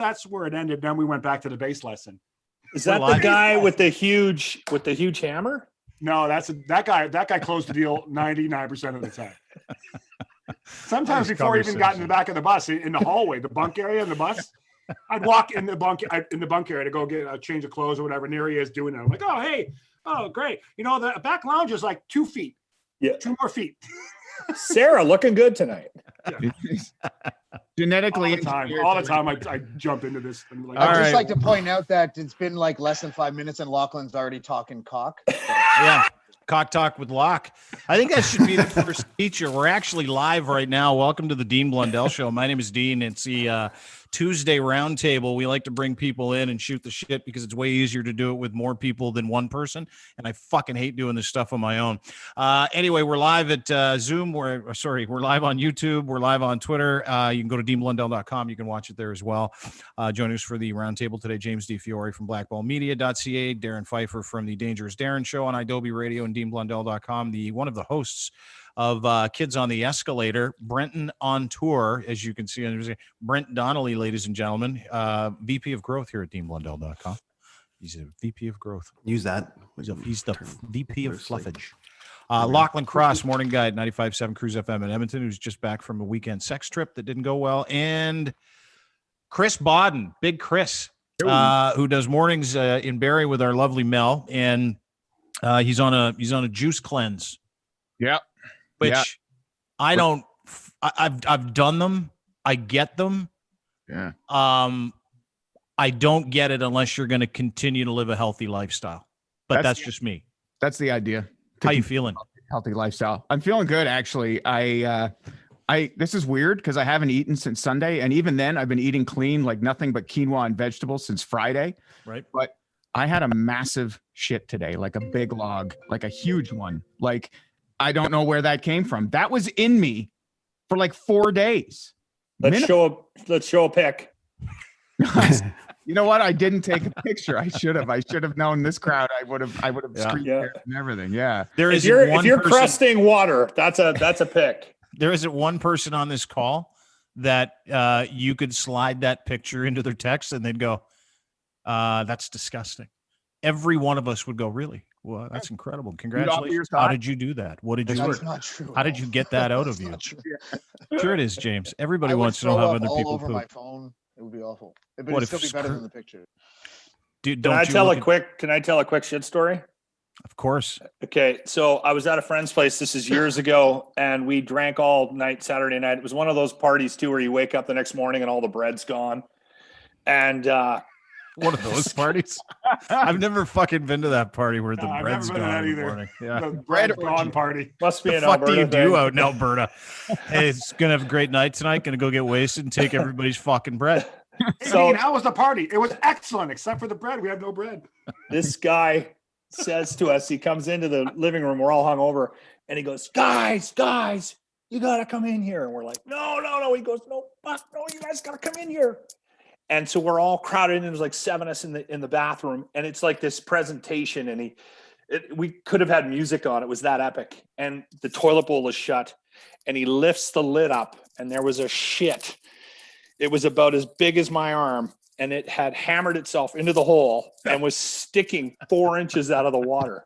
that's where it ended. Then we went back to the bass lesson. Is that the guy with the huge hammer? No, that guy closed the deal 99% of the time. Sometimes before he even got in the back of the bus, in the hallway, the bunk area in the bus, I'd walk in the bunk area to go get a change of clothes or whatever. And there he is doing it. I'm like, oh, hey, oh, great. You know, the back lounge is like 2 feet. Yeah. 2 more feet. Sarah looking good tonight. Yeah. Genetically all the time I jump into this. Like, I'd just like to point out that it's been like less than 5 minutes and Lachlan's already talking cock. So. Yeah. Cock Talk with Locke. I think that should be the first feature. We're actually live right now. Welcome to the DeanBlundell Show. My name is Dean. It's the Tuesday Roundtable. We like to bring people in and shoot the shit because it's way easier to do it with more people than one person. And I fucking hate doing this stuff on my own. Anyway, we're live at Zoom. We're live on YouTube. We're live on Twitter. You can go to DeanBlundell.com. You can watch it there as well. Joining us for the Roundtable today, James D. Fiore from BlackBallMedia.ca, Darren Pfeiffer from the Dangerous Darren Show on Adobe Radio and DeanBlundell.com, one of the hosts of Kids on the Escalator, Brenton on tour, as you can see. Brent Donnelly, ladies and gentlemen, VP of Growth here at DeanBlundell.com. He's a VP of Growth. Use that. He's the VP of Fluffage. Lachlan Cross, morning guy at 95.7 Cruise FM in Edmonton, who's just back from a weekend sex trip that didn't go well. And Chris Bodden, Big Chris, who does mornings in Barrie with our lovely Mel. And he's on a juice cleanse. Yeah. Which I don't. I've done them. I get them. Yeah. I don't get it unless you're going to continue to live a healthy lifestyle. But that's just me. That's the idea. How you feeling? Healthy lifestyle. I'm feeling good, actually. This is weird because I haven't eaten since Sunday, and even then, I've been eating clean, like nothing but quinoa and vegetables since Friday. Right. But I had a massive shit today, like a big log, like a huge one. Like I don't know where that came from. That was in me for like 4 days. Let's show a pic. You know what? I didn't take a picture. I should have known this crowd. I would have screen shared and everything. Yeah. If you're crusting water, that's a pic. There isn't one person on this call that you could slide that picture into their text and they'd go, that's disgusting. Every one of us would go, really? Well, that's incredible. Congratulations. How did you do that? What did you do? That's not true. How did you get that out of you? Sure it is, James. Everybody I would wants to know how other all people over poop. my phone. It would be awful. But it'd still be better than the picture. Dude, can I tell a quick shit story? Of course. Okay, so I was at a friend's place. This is years ago, and we drank all night Saturday night. It was one of those parties too, where you wake up the next morning and all the bread's gone. And one of those parties. I've never fucking been to that party where the bread's gone in the morning. Yeah, the bread gone party. Must be an Alberta. What do you do out in Alberta? Hey, it's gonna have a great night tonight. Gonna go get wasted and take everybody's fucking bread. So how was the party? It was excellent, except for the bread. We had no bread. This guy says to us, he comes into the living room, we're all hungover, and he goes, guys, you gotta come in here. And we're like, no. He goes, no, you guys gotta come in here. And so we're all crowded in. There's like 7 of us in the bathroom, and it's like this presentation, and we could have had music on. It was that epic. And the toilet bowl is shut, and he lifts the lid up, and there was a shit. It was about as big as my arm, and it had hammered itself into the hole and was sticking 4 inches out of the water.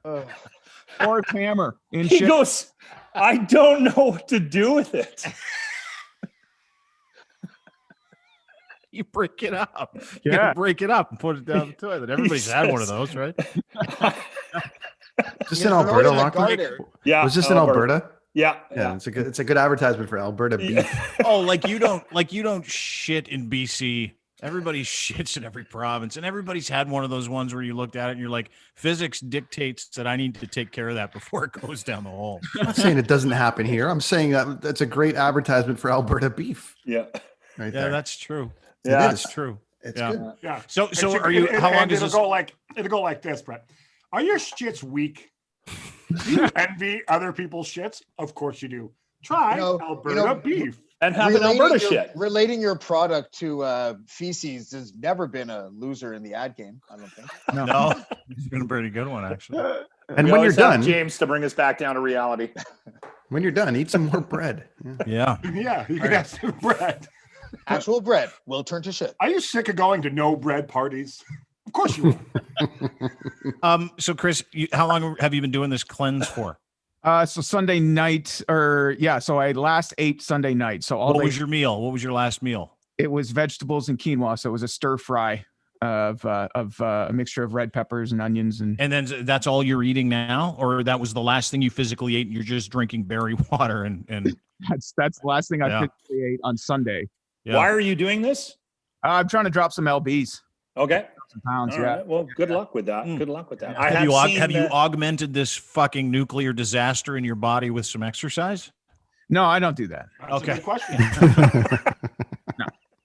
Or hammer. He goes, I don't know what to do with it. You break it up. You gotta break it up and put it down the toilet. Everybody's had one of those, right? Just in Alberta, Lachlan? Yeah. Was this in Alberta? Yeah. It's a good advertisement for Alberta beef. Oh, like you don't shit in BC. Everybody shits in every province, and everybody's had one of those ones where you looked at it and you're like, physics dictates that I need to take care of that before it goes down the hole. I'm not saying it doesn't happen here. I'm saying that's a great advertisement for Alberta beef. Yeah. Right yeah, there. That's true. Yeah, that's true. It's good. Yeah. So are you? How long does this go? It'll go like this, Brett. Are your shits weak? Do you envy other people's shits? Of course you do. Try Alberta beef. And have an Alberta shit. Relating your product to feces has never been a loser in the ad game, I don't think. No, it's been a pretty good one, actually. And when you're done, James, to bring us back down to reality. When you're done, eat some more bread. Yeah. Yeah, you can have some bread. Actual bread will turn to shit. Are you sick of going to no bread parties? Of course you are. So Chris, how long have you been doing this cleanse for? So Sunday night, so I last ate Sunday night. So What was your meal? What was your last meal? It was vegetables and quinoa. So it was a stir fry of a mixture of red peppers and onions. And then that's all you're eating now? Or that was the last thing you physically ate and you're just drinking berry water and that's the last thing I physically ate on Sunday. Yeah. Why are you doing this? I'm trying to drop some LBs. Okay. Some pounds, All right. Well, good luck with that. Good luck with that. Have you augmented this fucking nuclear disaster in your body with some exercise? No, I don't do that. That's a good question.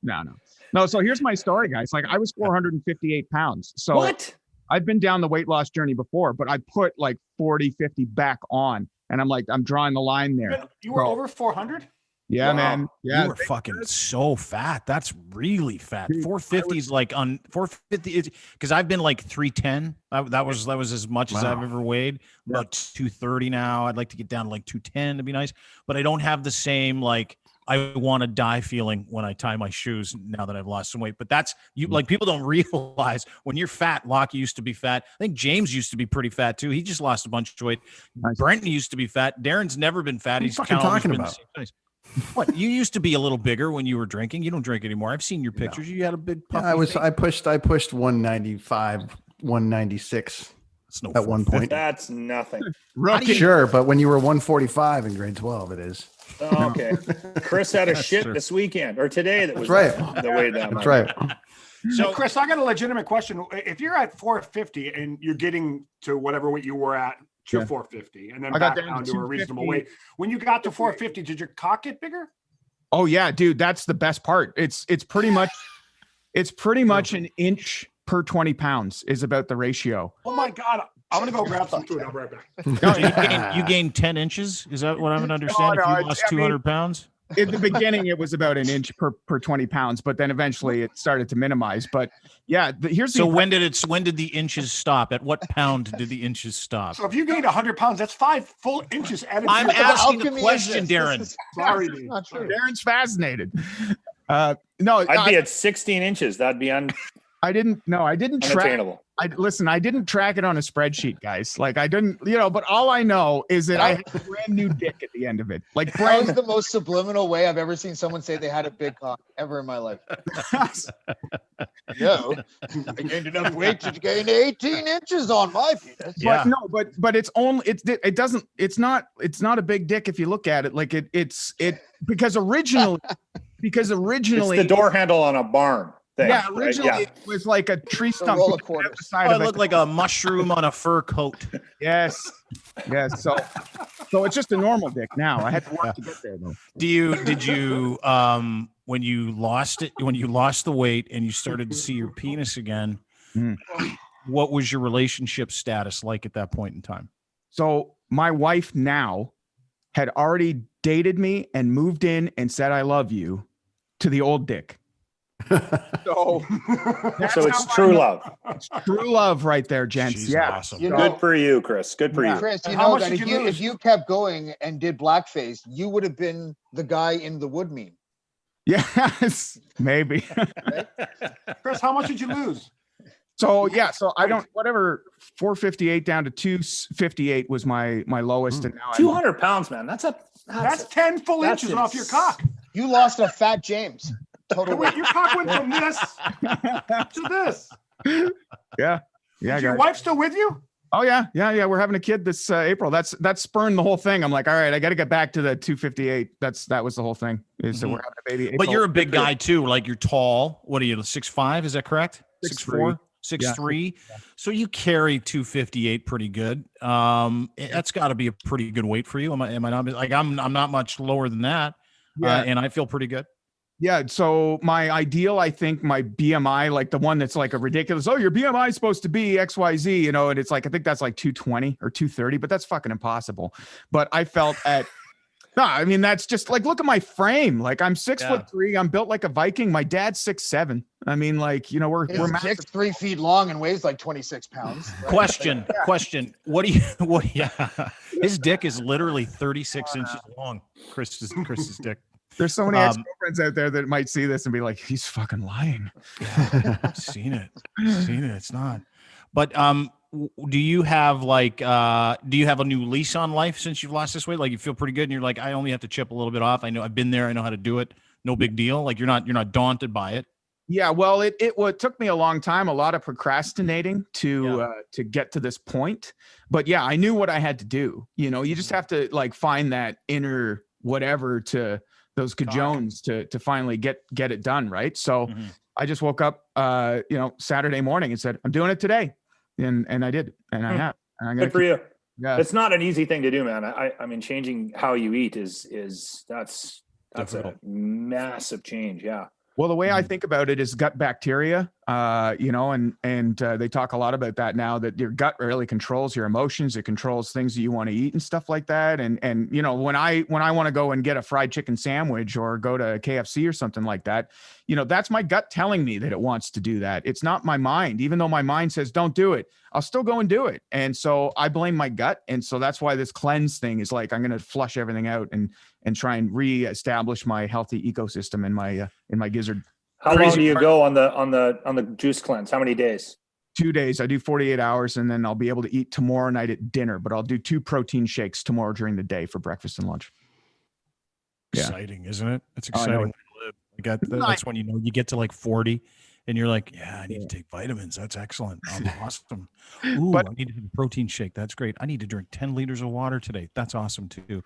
No. So here's my story, guys. Like I was 458 pounds. So what? I've been down the weight loss journey before, but I put like 40, 50 back on. And I'm drawing the line there. You were over 400? Yeah, wow. Man. Yeah. You were fucking so fat. That's really fat. 450 is like on 450 because I've been like 310. That was as much as I've ever weighed. About 230 now. I'd like to get down to like 210 to be nice, but I don't have the same like I want to die feeling when I tie my shoes now that I've lost some weight. But that's you like people don't realize when you're fat. Locke used to be fat. I think James used to be pretty fat too. He just lost a bunch of weight. Nice. Brent used to be fat. Darren's never been fat. He's fucking talking about. What, you used to be a little bigger when you were drinking. You don't drink anymore. I've seen your pictures. You had a big puffy face. I pushed 195, 196 at one point. That's nothing. Sure, but when you were 145 in grade 12, it is. Oh, okay. Chris had a shit this weekend or today that was right. The way down. That's right. So Chris, I got a legitimate question. If you're at 450 and you're getting to whatever weight you were at to 450 and then back down to a reasonable weight, when you got to 450, did your cock get bigger? Oh yeah, dude, that's the best part. It's pretty much an inch per 20 pounds is about the ratio. Oh my God. I'm going to go grab some food. I'll be right back. So you gained 10 inches? Is that what I'm going to understand? No, if you lost 200 pounds? In the beginning, it was about an inch per 20 pounds, but then eventually it started to minimize. But yeah, when did the inches stop? At what pound did the inches stop? So if you gained 100 pounds, that's 5 full inches added. I'm asking a question, Darren. Sorry, dude. Not true. Darren's fascinated. No, I'd be at 16 inches. That'd be I didn't track. I didn't track it on a spreadsheet, guys. Like I didn't, but all I know is that I had a brand new dick at the end of it. Like that was the most subliminal way I've ever seen someone say they had a big cock ever in my life. I gained enough weight to gain 18 inches on my penis. Yeah. But it's only it's not a big dick if you look at it. Like because originally it's the door handle on a barn. Yeah, originally it was like a tree stump. It looked like a mushroom on a fur coat. Yes. So it's just a normal dick now. I had to work to get there though. Did you when you lost the weight and you started to see your penis again, what was your relationship status like at that point in time? So my wife now had already dated me and moved in and said I love you to the old dick. So it's true love. It's true love right there, gents. She's awesome. Good for you, Chris. Good for you. Chris, you know that if you kept going and did blackface, you would have been the guy in the wood meme. Yes, maybe. Chris, how much did you lose? So I don't 458 down to 258 was my lowest, and now 200 pounds, man. That's 10 full inches off your cock. You lost a fat James. Total weight. Your cock went from this to this. Yeah. Is your wife still with you? Oh yeah. We're having a kid this April. That's spurned the whole thing. I'm like, all right, I got to get back to the 258. That was the whole thing. So we're having a baby. April. But you're a big guy too. Like you're tall. What are you? 6'5"? Is that correct? 6'4". 6'3". So you carry 258 pretty good. That's got to be a pretty good weight for you. Am I not? Like I'm not much lower than that. And I feel pretty good. Yeah. So my ideal, I think my BMI, like the one that's like a ridiculous, your BMI is supposed to be XYZ, and it's like, I think that's like 220 or 230, but that's fucking impossible. But I felt that's just like, look at my frame. Like I'm 6'3". I'm built like a Viking. My dad's 6'7". I mean, like, we're 3 feet long and weighs like 26 pounds. Right? Question. His dick is literally 36 inches long. Chris's dick. There's so many ex-girlfriends out there that might see this and be like, he's fucking lying. I've seen it. It's not. But do you have a new lease on life since you've lost this weight? Like you feel pretty good and you're like, I only have to chip a little bit off. I know I've been there. I know how to do it. No big deal. Like you're not daunted by it. Yeah, well, it took me a long time, a lot of procrastinating to get to this point. But yeah, I knew what I had to do. You know, you just have to like find that inner whatever to those cajones to finally get it done, right? So I just woke up, Saturday morning and said, I'm doing it today, and I did, and I have. And I'm Good for you. Yeah, It's not an easy thing to do, man. I mean, changing how you eat that's difficult. a massive change. Yeah. Well, the way I think about it is gut bacteria, and they talk a lot about that now, that your gut really controls your emotions. It controls things that you want to eat and stuff like that. And when I want to go and get a fried chicken sandwich or go to KFC or something like that, that's my gut telling me that it wants to do that. It's not my mind, even though my mind says, don't do it. I'll still go and do it. And so I blame my gut. And so that's why this cleanse thing is like, I'm going to flush everything out and try and reestablish my healthy ecosystem in my gizzard. How long do you go on the juice cleanse? How many days? 2 days. I do 48 hours, and then I'll be able to eat tomorrow night at dinner, but I'll do 2 protein shakes tomorrow during the day for breakfast and lunch. Yeah. Exciting, isn't it? It's exciting. That's when you get to like 40 and you're like, yeah, I need to take vitamins. That's excellent. I'm awesome. Ooh, I need to have a protein shake. That's great. I need to drink 10 liters of water today. That's awesome too.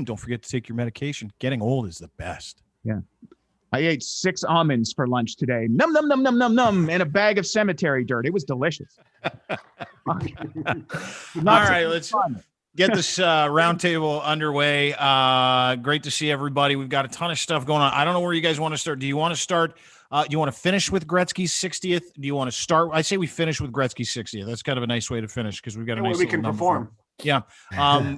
Don't forget to take your medication. Getting old is the best. Yeah. I ate 6 almonds for lunch today. Num, num, num, num, num, num, and a bag of cemetery dirt. It was delicious. All right, let's get this roundtable underway. Great to see everybody. We've got a ton of stuff going on. I don't know where you guys want to start. Do you want to start? Do you want to finish with Gretzky's 60th? Do you want to start? I say we finish with Gretzky's 60th. That's kind of a nice way to finish because we've got a nice way we can perform. Yeah.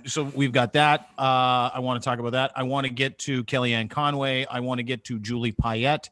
So we've got that. I want to talk about that. I want to get to Kellyanne Conway. I want to get to Julie Payette.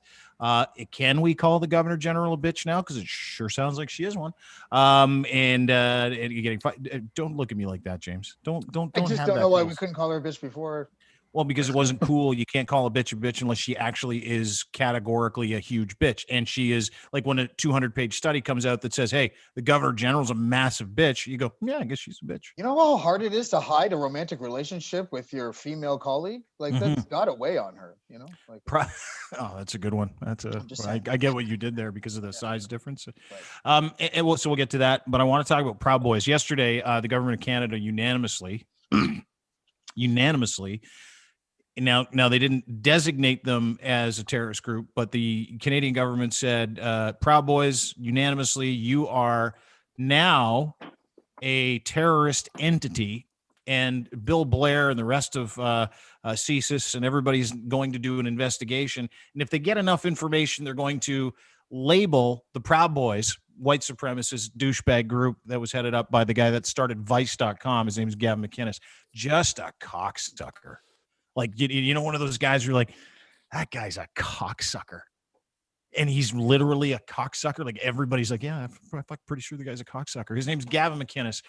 Can we call the governor general a bitch now? Because it sure sounds like she is one. And you're getting don't look at me like that, James. Don't. I just don't know why we couldn't call her a bitch before. Well, because it wasn't cool. You can't call a bitch unless she actually is categorically a huge bitch. And she is, like, when a 200-page study comes out that says, hey, the governor general's a massive bitch, you go, yeah, I guess she's a bitch. You know how hard it is to hide a romantic relationship with your female colleague? Like, that's got to weigh on her, Like, oh, that's a good one. I get what you did there because of the size difference. Right. So we'll get to that. But I want to talk about Proud Boys. Yesterday, the government of Canada unanimously, Now they didn't designate them as a terrorist group, but the Canadian government said, Proud Boys, unanimously, you are now a terrorist entity. And Bill Blair and the rest of CSIS and everybody's going to do an investigation. And if they get enough information, they're going to label the Proud Boys, white supremacist douchebag group that was headed up by the guy that started Vice.com. His name is Gavin McInnes. Just a cocksucker. Like, one of those guys who are like, that guy's a cocksucker. And he's literally a cocksucker. Like, everybody's like, yeah, I'm pretty sure the guy's a cocksucker. His name's Gavin McInnes.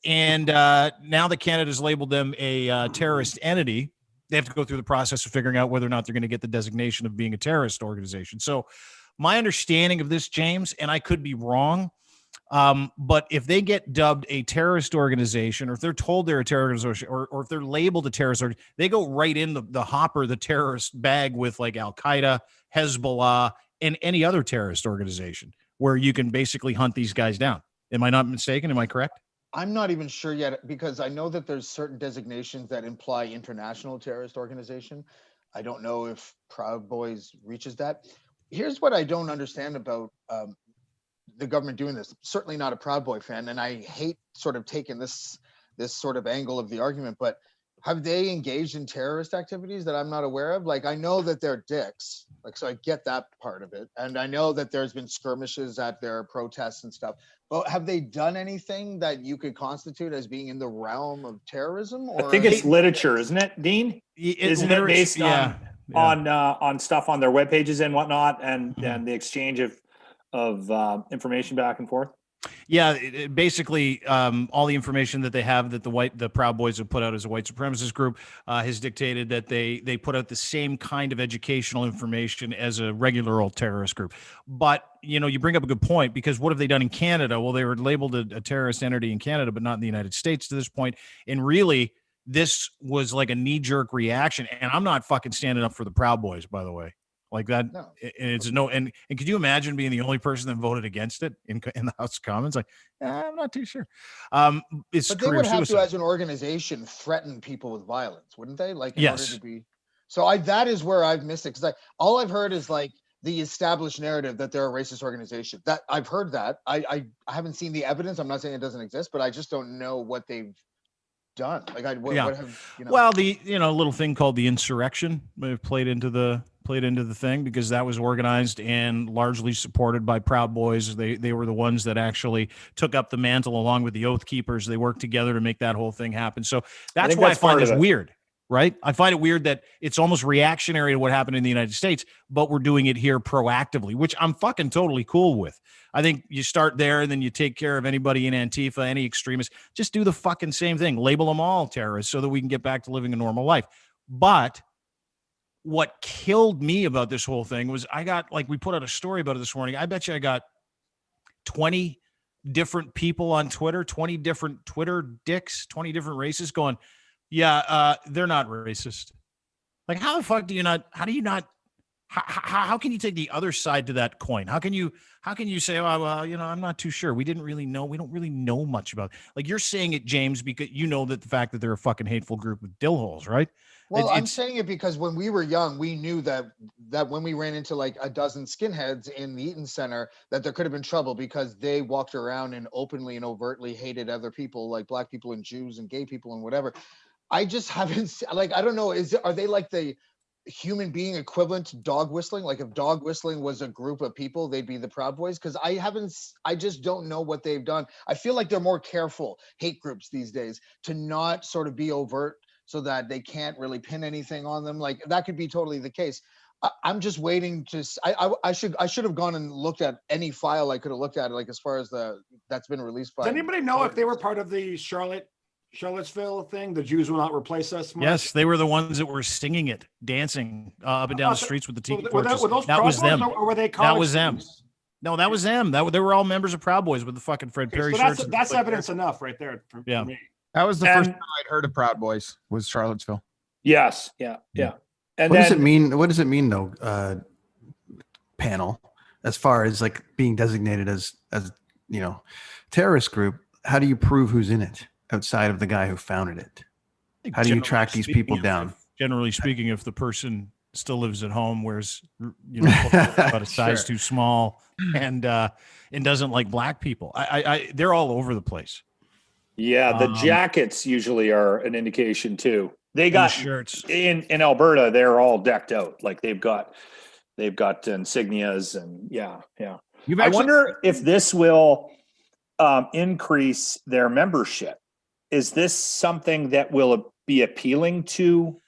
And now that Canada's labeled them a terrorist entity, they have to go through the process of figuring out whether or not they're going to get the designation of being a terrorist organization. So my understanding of this, James, and I could be wrong, but if they get dubbed a terrorist organization, or if they're told they're a terrorist organization, or if they're labeled a terrorist organization, they go right in the hopper, the terrorist bag with like Al-Qaeda, Hezbollah, and any other terrorist organization where you can basically hunt these guys down. Am I not mistaken? Am I correct? I'm not even sure yet, because I know that there's certain designations that imply international terrorist organization. I don't know if Proud Boys reaches that. Here's what I don't understand about the government doing this. Certainly not a Proud Boy fan, and I hate sort of taking this sort of angle of the argument, but have they engaged in terrorist activities that I'm not aware of? Like, I know that they're dicks, like, so I get that part of it, and I know that there's been skirmishes at their protests and stuff, but have they done anything that you could constitute as being in the realm of terrorism? Or I think it's literature, isn't it, Dean? Isn't it based on stuff on their web pages and whatnot, and the exchange of information back and forth? Yeah, basically, all the information that they have that the Proud Boys have put out as a white supremacist group has dictated that they put out the same kind of educational information as a regular old terrorist group. But you bring up a good point, because what have they done in Canada? Well, they were labeled a terrorist entity in Canada, but not in the United States to this point. And really, this was like a knee-jerk reaction. And I'm not fucking standing up for the Proud Boys, by the way. Like that, No. it's no, and could you imagine being the only person that voted against it in the House of Commons? Like, I'm not too sure. It's But they would have to, as an organization, threaten people with violence, wouldn't they? Like, in order to be. So that is where I've missed it, because all I've heard is like the established narrative that they're a racist organization. That I've heard that. I haven't seen the evidence. I'm not saying it doesn't exist, but I just don't know what they've done. Like, what have Well, the little thing called the insurrection played into the thing, because that was organized and largely supported by Proud Boys. They were the ones that actually took up the mantle along with the Oath Keepers. They worked together to make that whole thing happen. So that's why I find this weird, right? I find it weird that it's almost reactionary to what happened in the United States, but we're doing it here proactively, which I'm fucking totally cool with. I think you start there and then you take care of anybody in Antifa, any extremists. Just do the fucking same thing. Label them all terrorists so that we can get back to living a normal life. But what killed me about this whole thing was we put out a story about it this morning. I bet you I got 20 different people on Twitter, 20 different Twitter dicks, 20 different races going, they're not racist. Like, how the fuck do you not, how can you take the other side to that coin? How can you say, oh, well, I'm not too sure. We don't really know much about it. Like, you're saying it, James, because that the fact that they're a fucking hateful group with dill holes, right? Well, I'm saying it because when we were young, we knew that when we ran into like a dozen skinheads in the Eaton Center, that there could have been trouble, because they walked around and openly and overtly hated other people, like black people and Jews and gay people and whatever. I just haven't, like, I don't know, are they like the human being equivalent to dog whistling? Like, if dog whistling was a group of people, they'd be the Proud Boys? Because I just don't know what they've done. I feel like they're more careful, hate groups these days, to not sort of be overt, so that they can't really pin anything on them. Like, that could be totally the case. I'm just waiting to. I should have gone and looked at any file I could have looked at, like, as far as that's been released by. Does anybody know if they were part of the Charlottesville thing? The Jews will not replace us. March? Yes, they were the ones that were singing it, dancing up and down the streets with the tiki torches. Were those that was them. Or were they that was them. No, that was them. They were all members of Proud Boys with the fucking Fred Perry shirts. That's evidence enough right there for me. That was the first time I'd heard of Proud Boys, was Charlottesville. Yes. Yeah. And what does it mean? What does it mean though, panel, as far as like being designated as terrorist group? How do you prove who's in it outside of the guy who founded it? How do you track these people down? Generally speaking, if the person still lives at home, wears about a size too small, and doesn't like black people, they're all over the place. Yeah, the jackets usually are an indication too. They got shirts in Alberta. They're all decked out. Like, they've got insignias and yeah. I wonder if this will increase their membership. Is this something that will be appealing to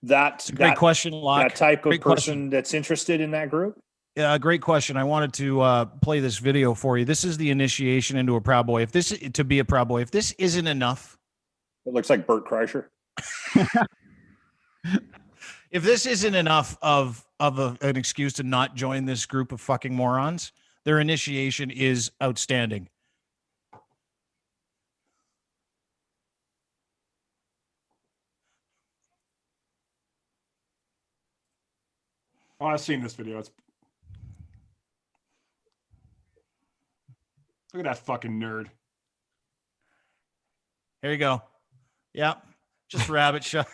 that question, Locke. That type of person that's interested in that group? Yeah, great question. I wanted to play this video for you. This is the initiation into a Proud Boy. If this isn't enough, it looks like Bert Kreischer. If this isn't enough of an excuse to not join this group of fucking morons, their initiation is outstanding. Oh, I've seen this video. Look at that fucking nerd. Here you go. Yep. Just rabbit shot.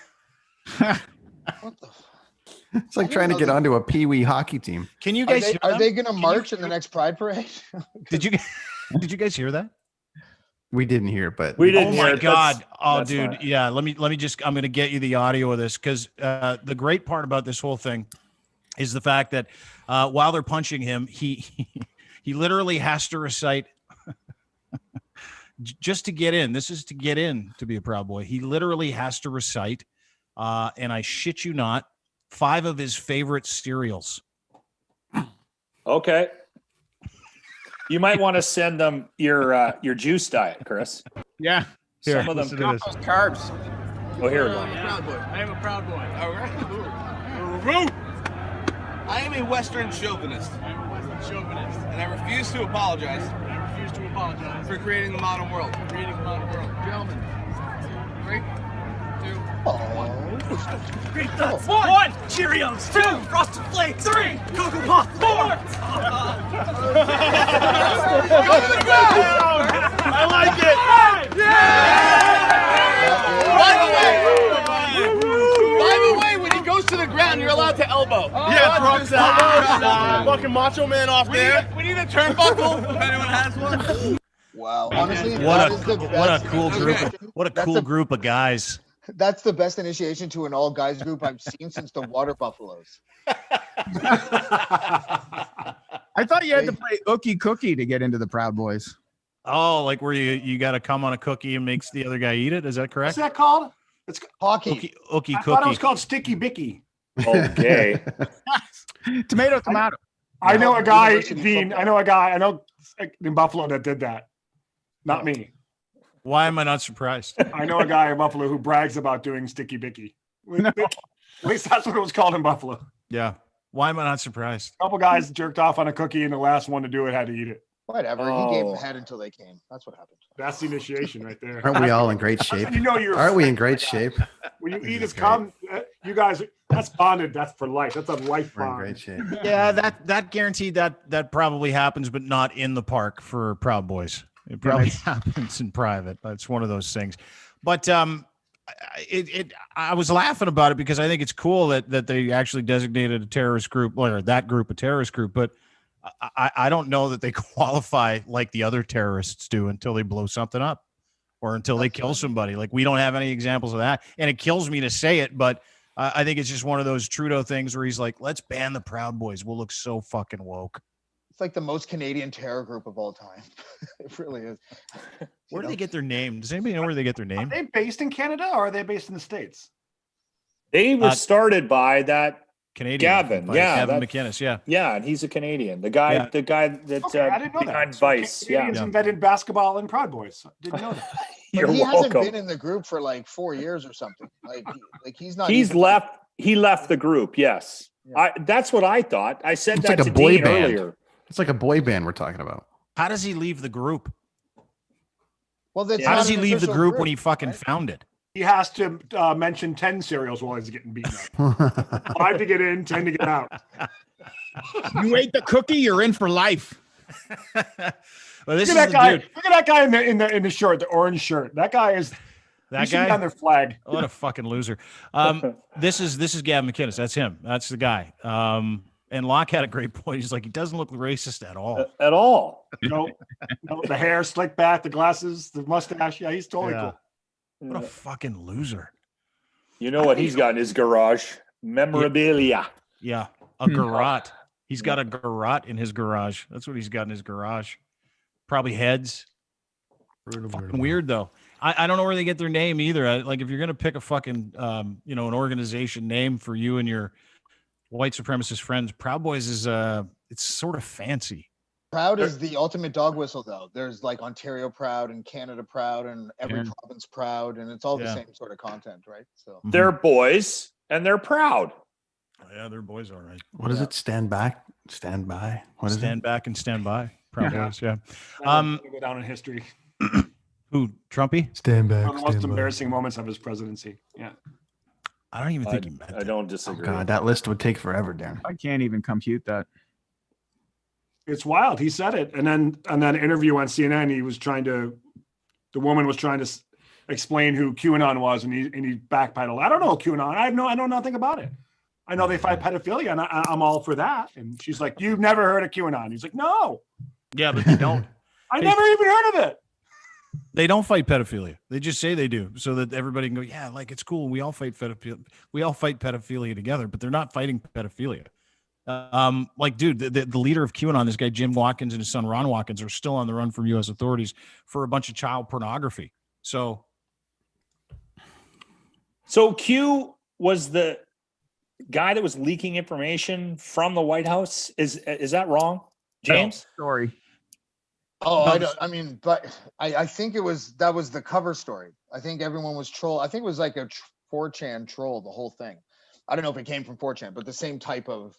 It's like trying to get onto a pee-wee hockey team. Can you guys are they going to march in the next Pride Parade? Did you guys hear that? We didn't hear, but we didn't. Oh my hear. God. That's Dude. fine. Yeah. Let me just, I'm going to get you the audio of this, because the great part about this whole thing is the fact that while they're punching him, he literally has to recite just to get in. This is to get in to be a Proud Boy. He literally has to recite, and I shit you not, 5 of his favorite cereals. Okay. You might want to send them your juice diet, Chris. Yeah. Here, Some of them listen to this. Carbs. Oh, here we go. I am a proud boy. All right. I am a Western chauvinist. And I refuse to apologize. For creating the modern world. Gentlemen. 3, 2, 1. Great thoughts. 1. Cheerios. 2. Frosted Flakes. 3. Cocoa Puffs. 4. I like it. By the way, when he goes to the ground, you're allowed to elbow. Drops elbows. Fucking macho man off there. We need a turnbuckle if anyone has one. Wow. Honestly, What a cool group. What a cool group of guys. That's the best initiation to an all guys group I've seen since the Water Buffaloes. I thought you had to play Ookie Cookie to get into the Proud Boys. Oh, like where you got to come on a cookie and makes the other guy eat it. Is that correct? What's that called? It's Hockey. Ookie I cookie. thought it was called Sticky Bicky. Okay. Tomato. I know a guy, University Dean. football. I know a guy. I know in Buffalo that did that. Not me. Why am I not surprised? I know a guy in Buffalo who brags about doing Sticky Bicky. At least that's what it was called in Buffalo. Yeah. Why am I not surprised? A couple guys jerked off on a cookie, and the last one to do it had to eat it. Whatever. He gave them head until they came. That's what happened. That's the initiation right there. Aren't we all in great That's shape? when you know you're. Aren't we in great shape? When you This eat is his cum, you guys. That's bonded. That's for life. That's a life We're in bond. great shape. Yeah, that guaranteed that probably happens, but not in the park for Proud Boys. It probably happens in private. That's one of those things. But I was laughing about it because I think it's cool that they actually designated a terrorist group, or that group a terrorist group. But I don't know that they qualify like the other terrorists do until they blow something up or until they kill somebody. Like, we don't have any examples of that. And it kills me to say it, but I think it's just one of those Trudeau things where he's like, let's ban the Proud Boys. We'll look so fucking woke. It's like the most Canadian terror group of all time. It really is. Where do they get their name? Does anybody know where they get their Are name? they based in Canada or are they based in the States? They were started by that Canadian. Gavin. by Yeah, Gavin that- McInnes. Yeah. Yeah, and he's a Canadian. The guy that Okay, I didn't know behind that. So Vice. Canadians Yeah. invented basketball and Proud Boys. Didn't know that. But You're he hasn't welcome. been in the group for like 4 years or something. Like he's not. He's even- left. He left the group. Yes. Yeah. That's what I thought. I said It's that like to a boy Dean band. earlier. It's like a boy band we're talking about. How does he leave the group? Well, that's How not does he an leave the official group when he fucking right? found it? He has to mention 10 cereals while he's getting beaten up. 5 to get in, 10 to get out. You ate the cookie, you're in for life. Well, this Look is at that guy. the dude. Look at that guy in the shirt, the orange shirt. That guy is. That He should be on guy. their flag. What a fucking loser. This is Gavin McInnes. That's him. That's the guy. And Locke had a great point. He's like, he doesn't look racist at all. At all. No, the hair slicked back, the glasses, the mustache. Yeah, he's totally Yeah. cool. What a fucking loser. You know what he's got in his garage? Memorabilia. Yeah, a garrote. He's got a garrote in his garage. That's what he's got in his garage. Probably heads. Fucking weird though. I don't know where they get their name either. Like, if you're gonna pick a fucking an organization name for you and your white supremacist friends, Proud Boys is it's sort of fancy. Proud is the ultimate dog whistle, though. There's like Ontario Proud and Canada Proud and every province Proud, and it's all the same sort of content, right? So They're boys and they're proud. Yeah, they're boys, all right. What is it? Stand back, stand by. What is Stand back and stand by. Proud Boys, yeah. That'll go down in history. Who, Trumpy? Stand One back. of the most embarrassing moments of his presidency. Yeah. I don't even think he meant I that. don't Oh disagree. God, that list would take forever, Darren. I can't even compute that. It's wild. He said it, and then on that interview on CNN, the woman was trying to explain who QAnon was, and he backpedaled. I don't know QAnon. I know nothing about it. I know they fight pedophilia, and I'm all for that. And she's like, "You've never heard of QAnon?" He's like, "No, Yeah, but they don't. I never even heard of it." They don't fight pedophilia. They just say they do, so that everybody can go, yeah, like, it's cool. We all fight pedophilia. We all fight pedophilia together, but they're not fighting pedophilia. Like, dude, the leader of QAnon, this guy Jim Watkins and his son Ron Watkins, are still on the run from U.S. authorities for a bunch of child pornography. So Q was the guy that was leaking information from the White House. Is that wrong, James? Story. Oh, I think that was the cover story. I think everyone was troll. I think it was like a 4chan troll, the whole thing. I don't know if it came from 4chan, but the same type of,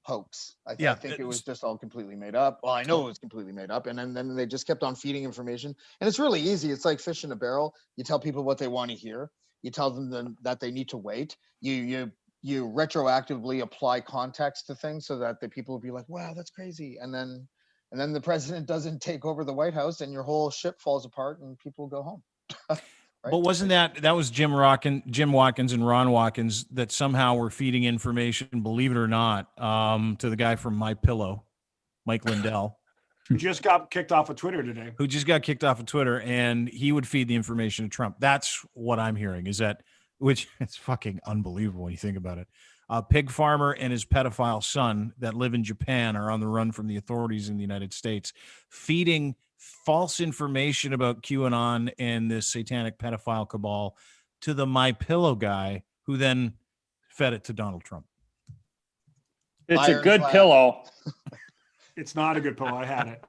hoax. I think it was just all completely made up. Well, I know it was completely made up. And then they just kept on feeding information. And it's really easy. It's like fish in a barrel. You tell people what they want to hear. You tell them that they need to wait. You retroactively apply context to things so that the people will be like, wow, that's crazy. And then the president doesn't take over the White House and your whole ship falls apart and people go home. Right? But wasn't that was Jim Watkins and Ron Watkins that somehow were feeding information, believe it or not, to the guy from My Pillow, Mike Lindell, who just got kicked off of Twitter today. And he would feed the information to Trump. That's what I'm hearing, which it's fucking unbelievable when you think about it. A pig farmer and his pedophile son that live in Japan are on the run from the authorities in the United States, feeding false information about QAnon and this satanic pedophile cabal to the My Pillow guy, who then fed it to Donald Trump. It's a good pillow. It's not a good pillow. I had it.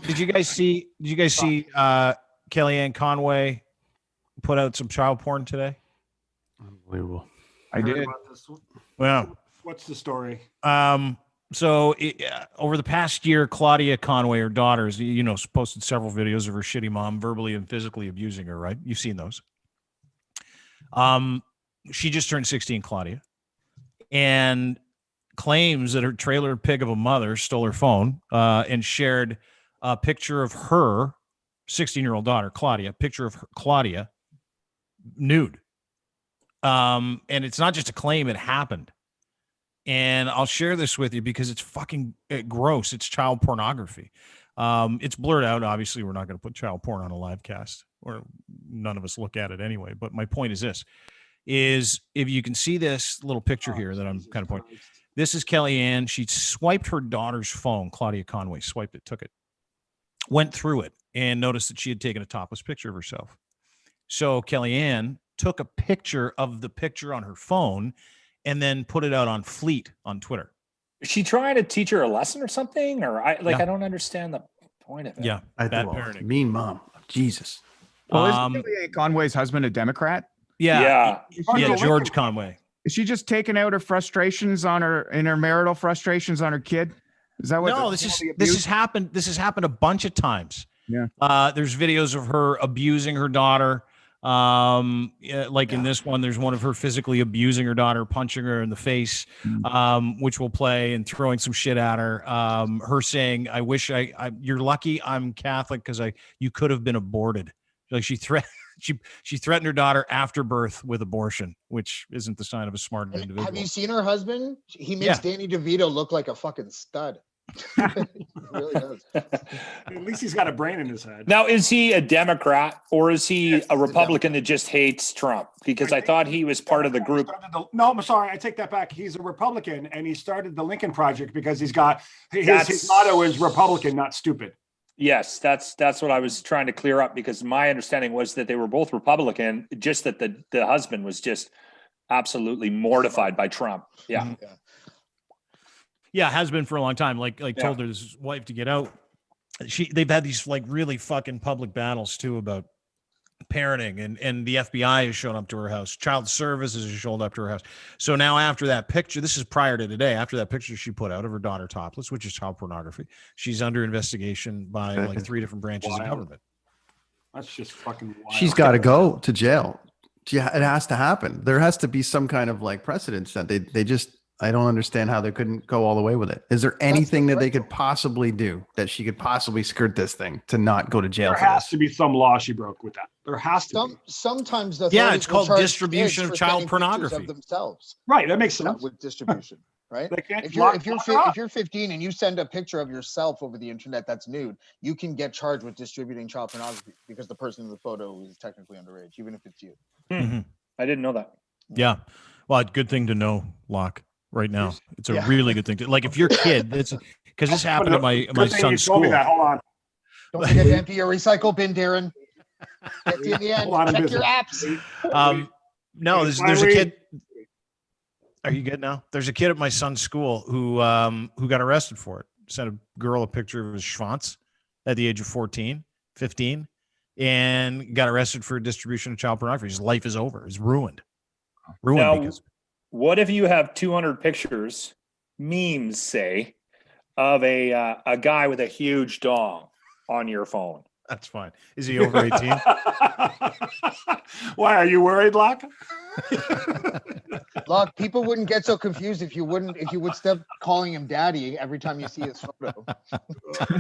Did you guys see Kellyanne Conway put out some child porn today? Unbelievable. I did. Well, what's the story? So over the past year, Claudia Conway, her daughters, posted several videos of her shitty mom verbally and physically abusing her, right? You've seen those. She just turned 16, Claudia, and claims that her trailer pig of a mother stole her phone and shared a picture of her 16-year-old daughter, Claudia, Claudia nude. And it's not just a claim, it happened. And I'll share this with you because it's fucking gross. It's child pornography. It's blurred out. Obviously, we're not going to put child porn on a live cast, or none of us look at it anyway. But my point is this, if you can see this little picture here that I'm kind of pointing, this is Kellyanne. She swiped her daughter's phone. Claudia Conway swiped it, took it, went through it, and noticed that she had taken a topless picture of herself. So Kellyanne took a picture of the picture on her phone and then put it out on Fleet on Twitter. Is she trying to teach her a lesson or something? Or I don't understand the point of it. Yeah. Bad parenting. Mean mom. Jesus. Well, isn't Kellyanne Conway's husband a Democrat? Yeah. George Conway. Is she just taking out her frustrations on her marital frustrations on her kid? Is that what? No, this has happened. This has happened a bunch of times. Yeah. There's videos of her abusing her daughter. In this one, there's one of her physically abusing her daughter, punching her in the face, which will play, and throwing some shit at her. Her saying, "I wish you're lucky I'm Catholic because you could have been aborted." Like she threatened her daughter after birth with abortion, which isn't the sign of a smart individual. Have you seen her husband? He makes Danny DeVito look like a fucking stud. He really does. At least he's got a brain in his head. Now, is he a Democrat or is he a Republican that just hates Trump? Because I thought he was part of the group. No, I'm sorry. I take that back. He's a Republican, and he started the Lincoln Project because he's got his motto is Republican, not stupid. Yes, that's what I was trying to clear up, because my understanding was that they were both Republican, just that the husband was just absolutely mortified by Trump. Yeah. Mm-hmm. Yeah, has been for a long time. Told his wife to get out. They've had these really fucking public battles too about parenting, and the FBI has shown up to her house. Child Services has shown up to her house. So now after that picture, this is prior to today, after that picture she put out of her daughter topless, which is child pornography, she's under investigation by 3 different branches of government. That's just fucking wild. She's got to go to jail. It has to happen. There has to be some kind of precedence that they just. I don't understand how they couldn't go all the way with it. Is there anything that they could possibly do that she could possibly skirt this thing to not go to jail? There has to be some law she broke with that. There has to be. Sometimes it's called distribution of child pornography of themselves. Right, that makes sense. With distribution, right? If you're 15 and you send a picture of yourself over the internet that's nude, you can get charged with distributing child pornography because the person in the photo is technically underage, even if it's you. Mm-hmm. I didn't know that. Yeah, well, good thing to know, Locke. Right now, it's a really good thing to if you're a kid. That's because this happened at my son's school. Hold on. Don't forget to empty your recycle bin, Darren. Get to the end. Check your apps. No, there's a kid. Are you good now? There's a kid at my son's school who got arrested for it. sent a girl a picture of his schwanz at the age of 14, 15, and got arrested for distribution of child pornography. His life is over. He's ruined. Now, Because what if you have 200 pictures, memes say, of a guy with a huge dong on your phone? that's fine. Is he over 18? Why are you worried, Locke? Look, people wouldn't get so confused if you would stop calling him daddy every time you see his photo.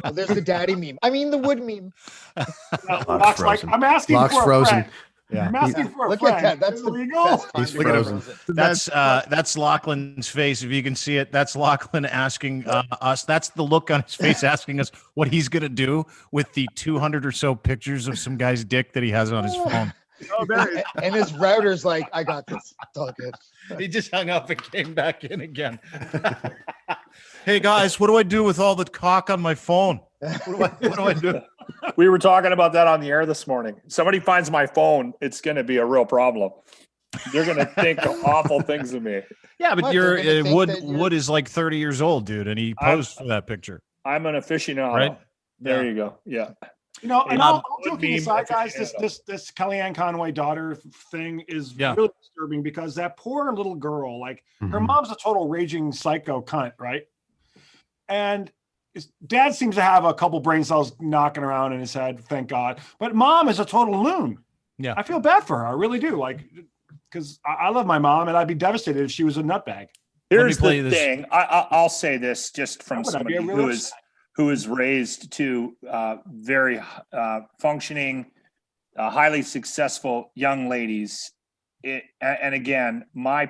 Well, there's the daddy meme. I mean the wood meme. Locke's like, I'm asking Locke's for a frozen. friend. Yeah. I'm asking for a Look friend. at that. That's the illegal. best time He's to frozen. That's Lachlan's face. If you can see it, that's Lachlan asking us. That's the look on his face asking us what he's going to do with the 200 or so pictures of some guy's dick that he has on his phone. Oh, there it is. And his router's like, I got this. It's all good. He just hung up and came back in again. Hey, guys, what do I do with all the cock on my phone? What do I do? We were talking about that on the air this morning. Somebody finds my phone, it's going to be a real problem. They're going to think awful things of me. Yeah, but What, you're they're gonna think that you're- Wood is like 30 years old, dude, and he posed for that picture. I'm an aficionado. Right? There Yeah. you go. Yeah. You know, and all joking meme aside, guys, aficionado. this Kellyanne Conway daughter thing is really disturbing because that poor little girl, like her mom's a total raging psycho cunt, right? And his dad seems to have a couple brain cells knocking around in his head, thank God. But mom is a total loon. Yeah, I feel bad for her. I really do. Like, because I love my mom, and I'd be devastated if she was a nutbag. Here's play the this. thing. I'll say this just from That would be somebody a real who is raised to very functioning, highly successful young ladies. And again, my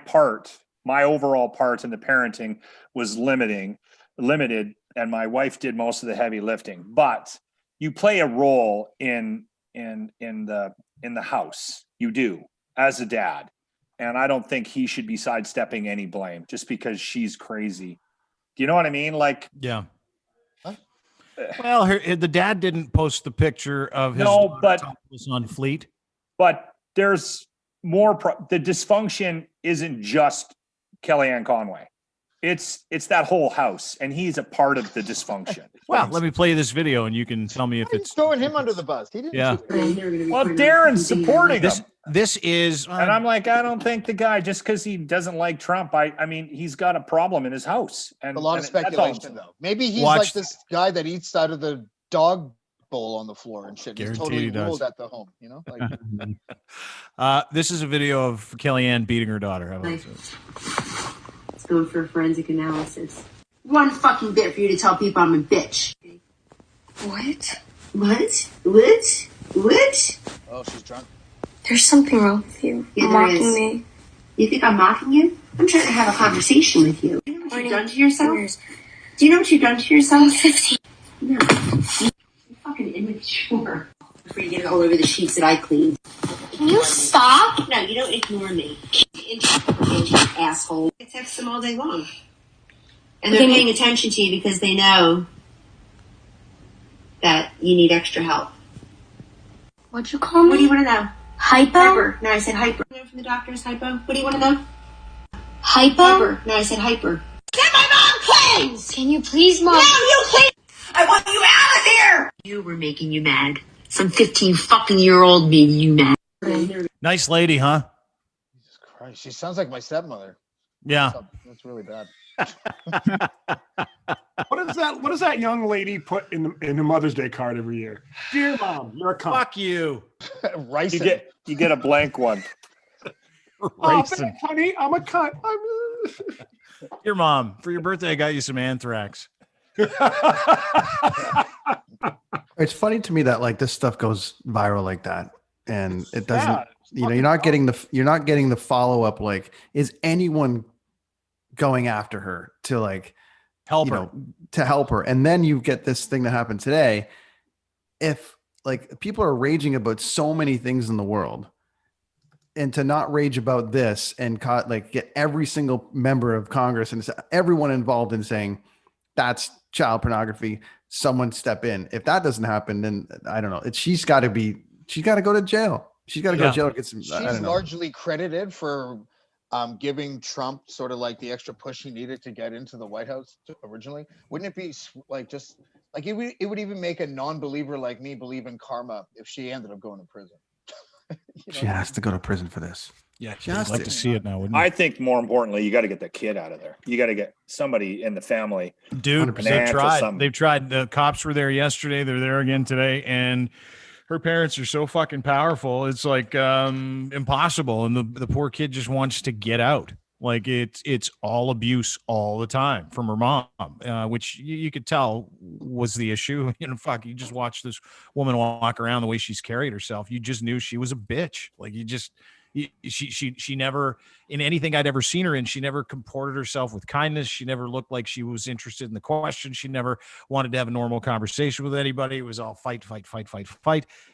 overall part in the parenting was limited, and my wife did most of the heavy lifting. But you play a role in the house. You do as a dad. And I don't think he should be sidestepping any blame just because she's crazy. Do you know what I mean? Like, yeah. Well, the dad didn't post the picture of his topless on Fleet. But there's more. The dysfunction isn't just Kellyanne Conway. It's that whole house, and he's a part of the dysfunction. Well, let me play you this video, and you can tell me if it's throwing him under the bus. He didn't. Yeah. Well, Darren's supporting him. This is, And I'm like, I don't think the guy, just because he doesn't like Trump, I mean, he's got a problem in his house. And A lot of and that's all I'm speculation, saying. though. Maybe he's Watch- like this guy that eats out of the dog bowl on the floor and shit. He's Guaranteed totally he does. ruled at the home. You know, like this is a video of Kellyanne beating her daughter. How about this? It's going for a forensic analysis. One fucking bit for you to tell people I'm a bitch. What? What? oh, she's drunk. There's something wrong with you. Yeah, You're there mocking is. me. You think I'm mocking you? I'm trying to have a conversation with you. You know what you've done to yourself? Do you know what you've done to yourself? I'm 15. No. You're fucking immature. Before you get it all over the sheets that I cleaned. Can you stop? No, you don't ignore me. Asshole. I text them all day long. And they're paying attention to you because they know that you need extra help. What'd you call me? What do you want to know? Hypo? Hyper. No, I said hyper. From the doctor's hypo. What do you want to know? Hypo? Hyper. No, I said hyper. Get my mom, please! Can you please, Mom? No, you can't! I want you out of here! You were making you mad. Some 15-fucking-year-old made you mad. Nice lady, huh? Jesus Christ, she sounds like my stepmother. Yeah. That's really bad. What does that young lady put in the Mother's Day card every year? Dear Mom, you're a cunt. Fuck you. Rice. You get a blank one. Oh, Racing. thanks, honey, I'm a cunt. Your mom, for your birthday, I got you some anthrax. It's funny to me that like this stuff goes viral like that, and it doesn't. Yeah, You know, you're not getting the follow up. Like, is anyone going after her to like Help you her. know, to help her? And then you get this thing that happened today. If like people are raging about so many things in the world, and to not rage about this and like get every single member of Congress and everyone involved in saying that's child pornography, someone step in. If that doesn't happen, then I don't know. She's got to go to jail. She's got to go to jail. Get some. I She's don't know. largely credited for giving Trump sort of like the extra push he needed to get into the White House originally? Wouldn't it be like just like it would even make a non-believer like me believe in karma if she ended up going to prison? She has to go to prison for this. Yeah, She I'd has like to. to see it now, wouldn't you? I think more importantly, you got to get the kid out of there. You got to get somebody in the family. Dude, 100%. they've tried. Something. They've tried. The cops were there yesterday. They're there again today, and her parents are so fucking powerful. It's like impossible, and the poor kid just wants to get out. Like it's all abuse all the time from her mom, which you could tell was the issue. You know, fuck, you just watch this woman walk around the way she's carried herself. You just knew she was a bitch. Like she never, in anything I'd ever seen her in, she never comported herself with kindness. She never looked like she was interested in the question. She never wanted to have a normal conversation with anybody. It was all fight.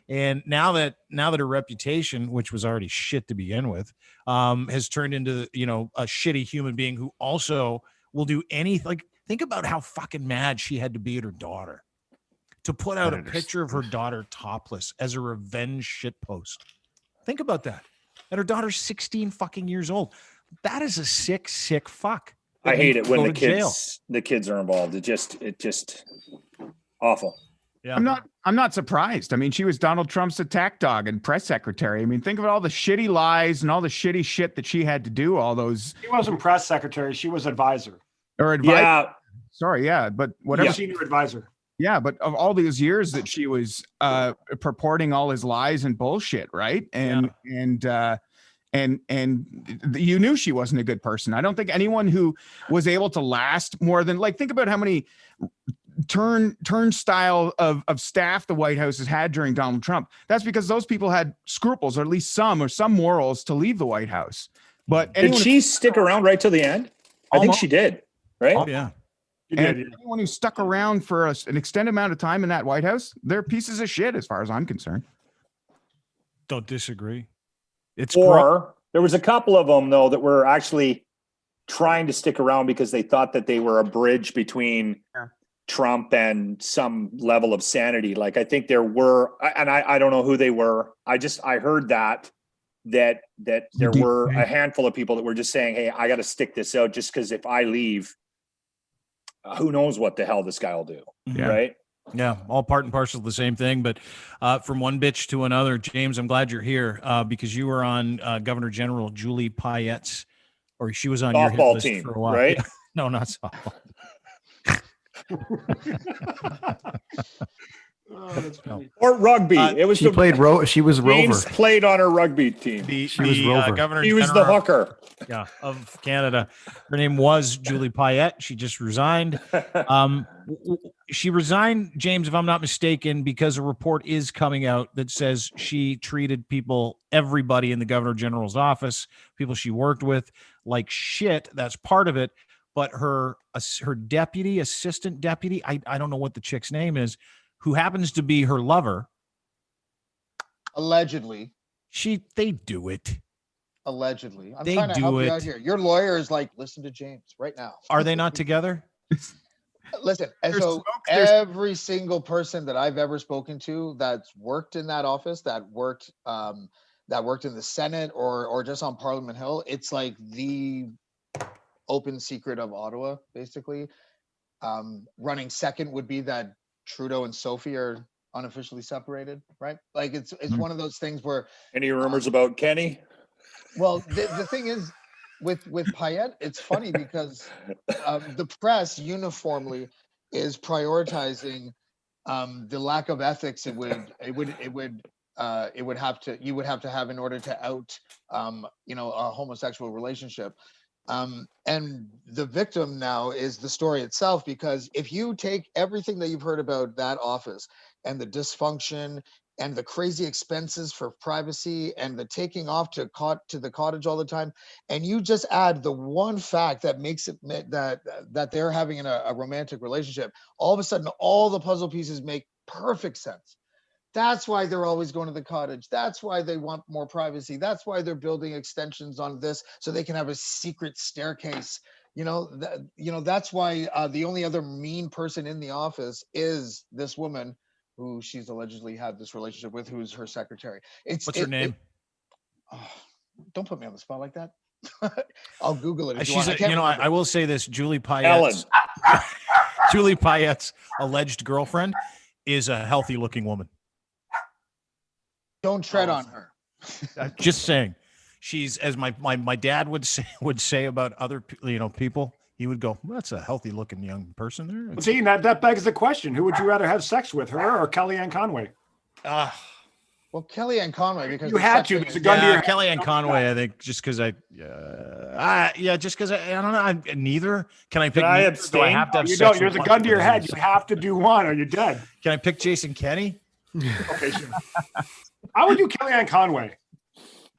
And now that her reputation, which was already shit to begin with, has turned into, you know, a shitty human being who also will do anything. Like, think about how fucking mad she had to be at her daughter to put out a picture of her daughter topless as a revenge shit post. Think about that. And her daughter's 16 fucking years old. That is a sick fuck. I hate it when the kids are involved. It just awful. Yeah. I'm not surprised. I mean, she was Donald Trump's attack dog and press secretary. I mean, think of all the shitty lies and all the shitty shit that she had to do. All those. She wasn't press secretary. She was advisor. Or advisor. Yeah. Sorry. Yeah. But whatever. Senior advisor. Yeah. But of all these years that she was purporting all his lies and bullshit. Right. And you knew she wasn't a good person. I don't think anyone who was able to last more than, like, think about how many turnstile of staff the White House has had during Donald Trump. That's because those people had scruples, or at least some morals, to leave the White House. But did she stick around right till the end? I think she did. Right? Oh, yeah. And anyone who stuck around for an extended amount of time in that White House, they're pieces of shit as far as I'm concerned. Don't disagree. There was a couple of them, though, that were actually trying to stick around because they thought that they were a bridge between Trump and some level of sanity. Like, I think there were, and I don't know who they were. I heard that there were a handful of people that were just saying, hey, I got to stick this out just because if I leave, who knows what the hell this guy will do. Yeah. Right? Yeah, all part and parcel of the same thing. But from one bitch to another, James, I'm glad you're here because you were on Governor General Julie Payette's, or she was on your hit list team for a while. Right? No, not softball. Oh, that's funny. Or rugby. It was She played she was James Rover. played on her rugby team. She was Rover. Governor He was the General, hooker. yeah, of Canada. Her name was Julie Payette. She just resigned. She resigned, James, if I'm not mistaken, because a report is coming out that says she treated everybody in the Governor General's office, people she worked with, like shit. That's part of it. But her assistant deputy, I don't know what the chick's name is, who happens to be her lover. Allegedly. They do it. Allegedly. I'm They trying to do help you it. out here. Your lawyer is like, listen to James right now. Are they not together? Listen, and There's so smoke, there's- every single person that I've ever spoken to that's worked in that office, that worked in the Senate or just on Parliament Hill, it's like the open secret of Ottawa, basically. Running second would be that Trudeau and Sophie are unofficially separated, right? Like it's one of those things where Any rumors about Kenny? well, the thing is with Payette, it's funny because the press uniformly is prioritizing the lack of ethics you would have to have in order to out a homosexual relationship. And the victim now is the story itself, because if you take everything that you've heard about that office and the dysfunction and the crazy expenses for privacy and the taking off to the cottage all the time, and you just add the one fact that makes it that they're having a romantic relationship, all of a sudden all the puzzle pieces make perfect sense. That's why they're always going to the cottage. That's why they want more privacy. That's why they're building extensions on this so they can have a secret staircase. That's why the only other mean person in the office is this woman who she's allegedly had this relationship with, who's her secretary. What's her name? Don't put me on the spot like that. I'll Google it. If She's, I will say this: Julie Ellen. Payette's alleged girlfriend is a healthy-looking woman. Don't tread on her. Just saying, she's, as my dad would say about other people. He would go, well, that's a healthy-looking young person there. Well, see, that begs the question: who would you rather have sex with, her or Kellyanne Conway? Well, Kellyanne Conway, because you had to. There's a gun to your head. Kellyanne Conway, I think, just because I don't know. Neither. Can I pick? Can I neither? abstain? Do I have to have You sex don't. There's with a gun to your one? head. You have to do one, or you're dead. Can I pick Jason Kenney? Okay, sure. I would do Kellyanne Conway.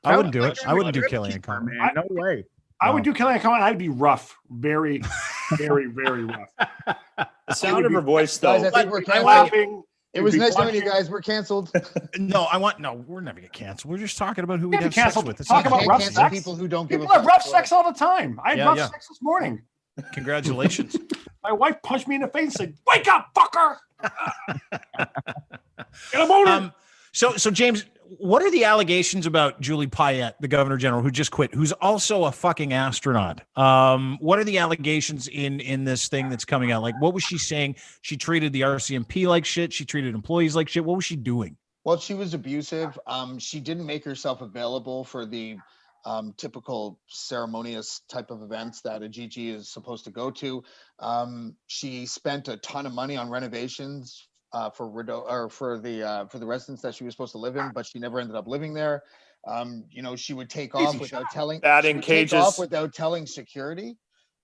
I wouldn't do it. I wouldn't do Kellyanne Conway. Man, no way. I would do Kellyanne Conway. I'd be rough, very, very, very rough. The sound of her voice, though. Guys, I think we're canceled. Laughing. It was nice knowing you guys. We're canceled. No, we're never get canceled. We're just talking about who we Can't have be sex canceled. with. It's Talk not about Can't rough cancel sex. people who don't give People a have rough fuck. sex all the time. I had rough sex this morning. Congratulations. My wife punched me in the face and said, "Wake up, fucker!" Get a motor. So James, what are the allegations about Julie Payette, the governor general who just quit, who's also a fucking astronaut? What are the allegations in this thing that's coming out? Like, what was she saying? She treated the RCMP like shit. She treated employees like shit. What was she doing? Well, she was abusive. She didn't make herself available for the typical ceremonious type of events that a GG is supposed to go to. She spent a ton of money on renovations for the residence that she was supposed to live in, but she never ended up living there. She would take off without telling. Adding cages. Take off without telling security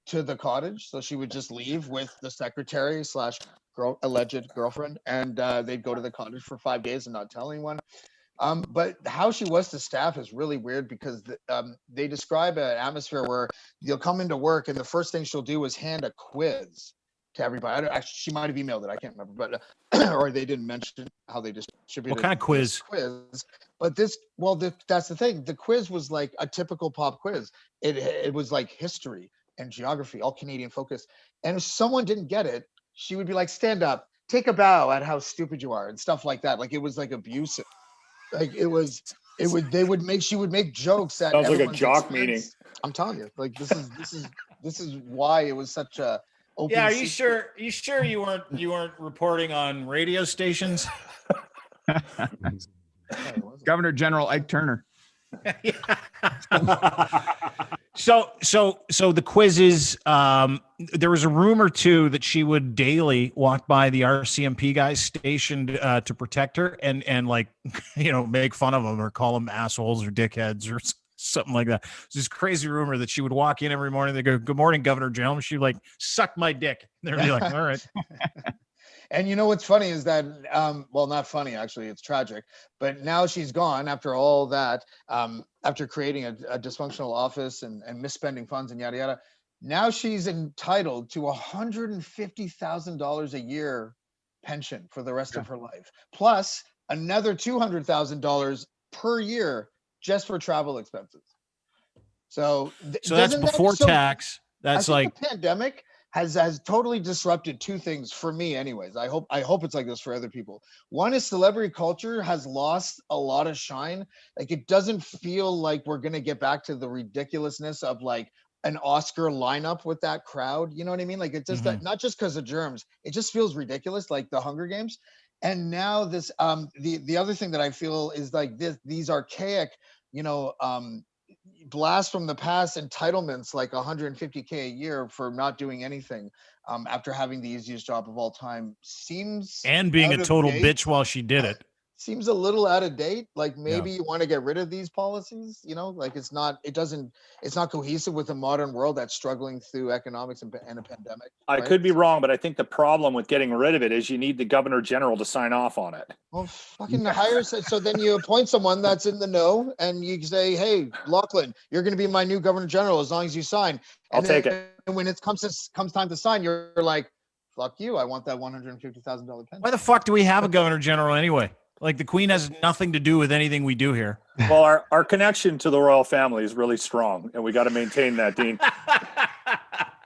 to the cottage, so she would just leave with the secretary / alleged girlfriend, and they'd go to the cottage for 5 days and not tell anyone. But how she was to staff is really weird because they describe an atmosphere where you'll come into work and the first thing she'll do is hand a quiz to everybody. She might have emailed it. I can't remember, but or they didn't mention how they distributed. What kind of quiz? But that's the thing. The quiz was like a typical pop quiz. It was like history and geography, all Canadian focused. And if someone didn't get it, she would be like, "Stand up, take a bow at how stupid you are," and stuff like that. Like it was like abusive. Like she would make jokes at Sounds like a jock expense. meeting. I'm telling you, like this is why it was such a open Yeah, are you secret. sure? You sure you weren't reporting on radio stations? Governor General Ike Turner. So the quizzes. There was a rumor too that she would daily walk by the RCMP guys stationed to protect her and like make fun of them or call them assholes or dickheads or something like that. It's this crazy rumor that she would walk in every morning. They go, "Good morning, Governor General." She'd like, "Suck my dick." They'd be like, "All right." And you know what's funny is that, well, not funny, actually, it's tragic. But now she's gone after all that, after creating a dysfunctional office and misspending funds and yada, yada. Now she's entitled to $150,000 a year pension for the rest of her life, plus another $200,000 per year just for travel expenses. So that's before tax. That's like the pandemic has totally disrupted two things for me anyways. I hope it's like this for other people. One is celebrity culture has lost a lot of shine. Like it doesn't feel like we're going to get back to the ridiculousness of like an Oscar lineup with that crowd. You know what I mean? Like it's just that, not just because of germs, it just feels ridiculous, like the Hunger Games. And now this, the other thing that I feel is like these archaic, blast from the past entitlements, like $150K a year for not doing anything after having the easiest job of all time, seems and being a total bitch while she did it. Seems a little out of date. Like maybe you want to get rid of these policies, like it's not cohesive with the modern world that's struggling through economics and a pandemic. I could be wrong, but I think the problem with getting rid of it is you need the governor general to sign off on it. Well, fucking hire. So then you appoint someone that's in the know and you say, "Hey, Lachlan, you're going to be my new governor general as long as you sign." I'll take it. And when it comes time to sign, you're like, "Fuck you. I want that $150,000 pension." Why the fuck do we have a governor general anyway? Like the Queen has nothing to do with anything we do here. Well, our connection to the royal family is really strong, and we got to maintain that, Dean.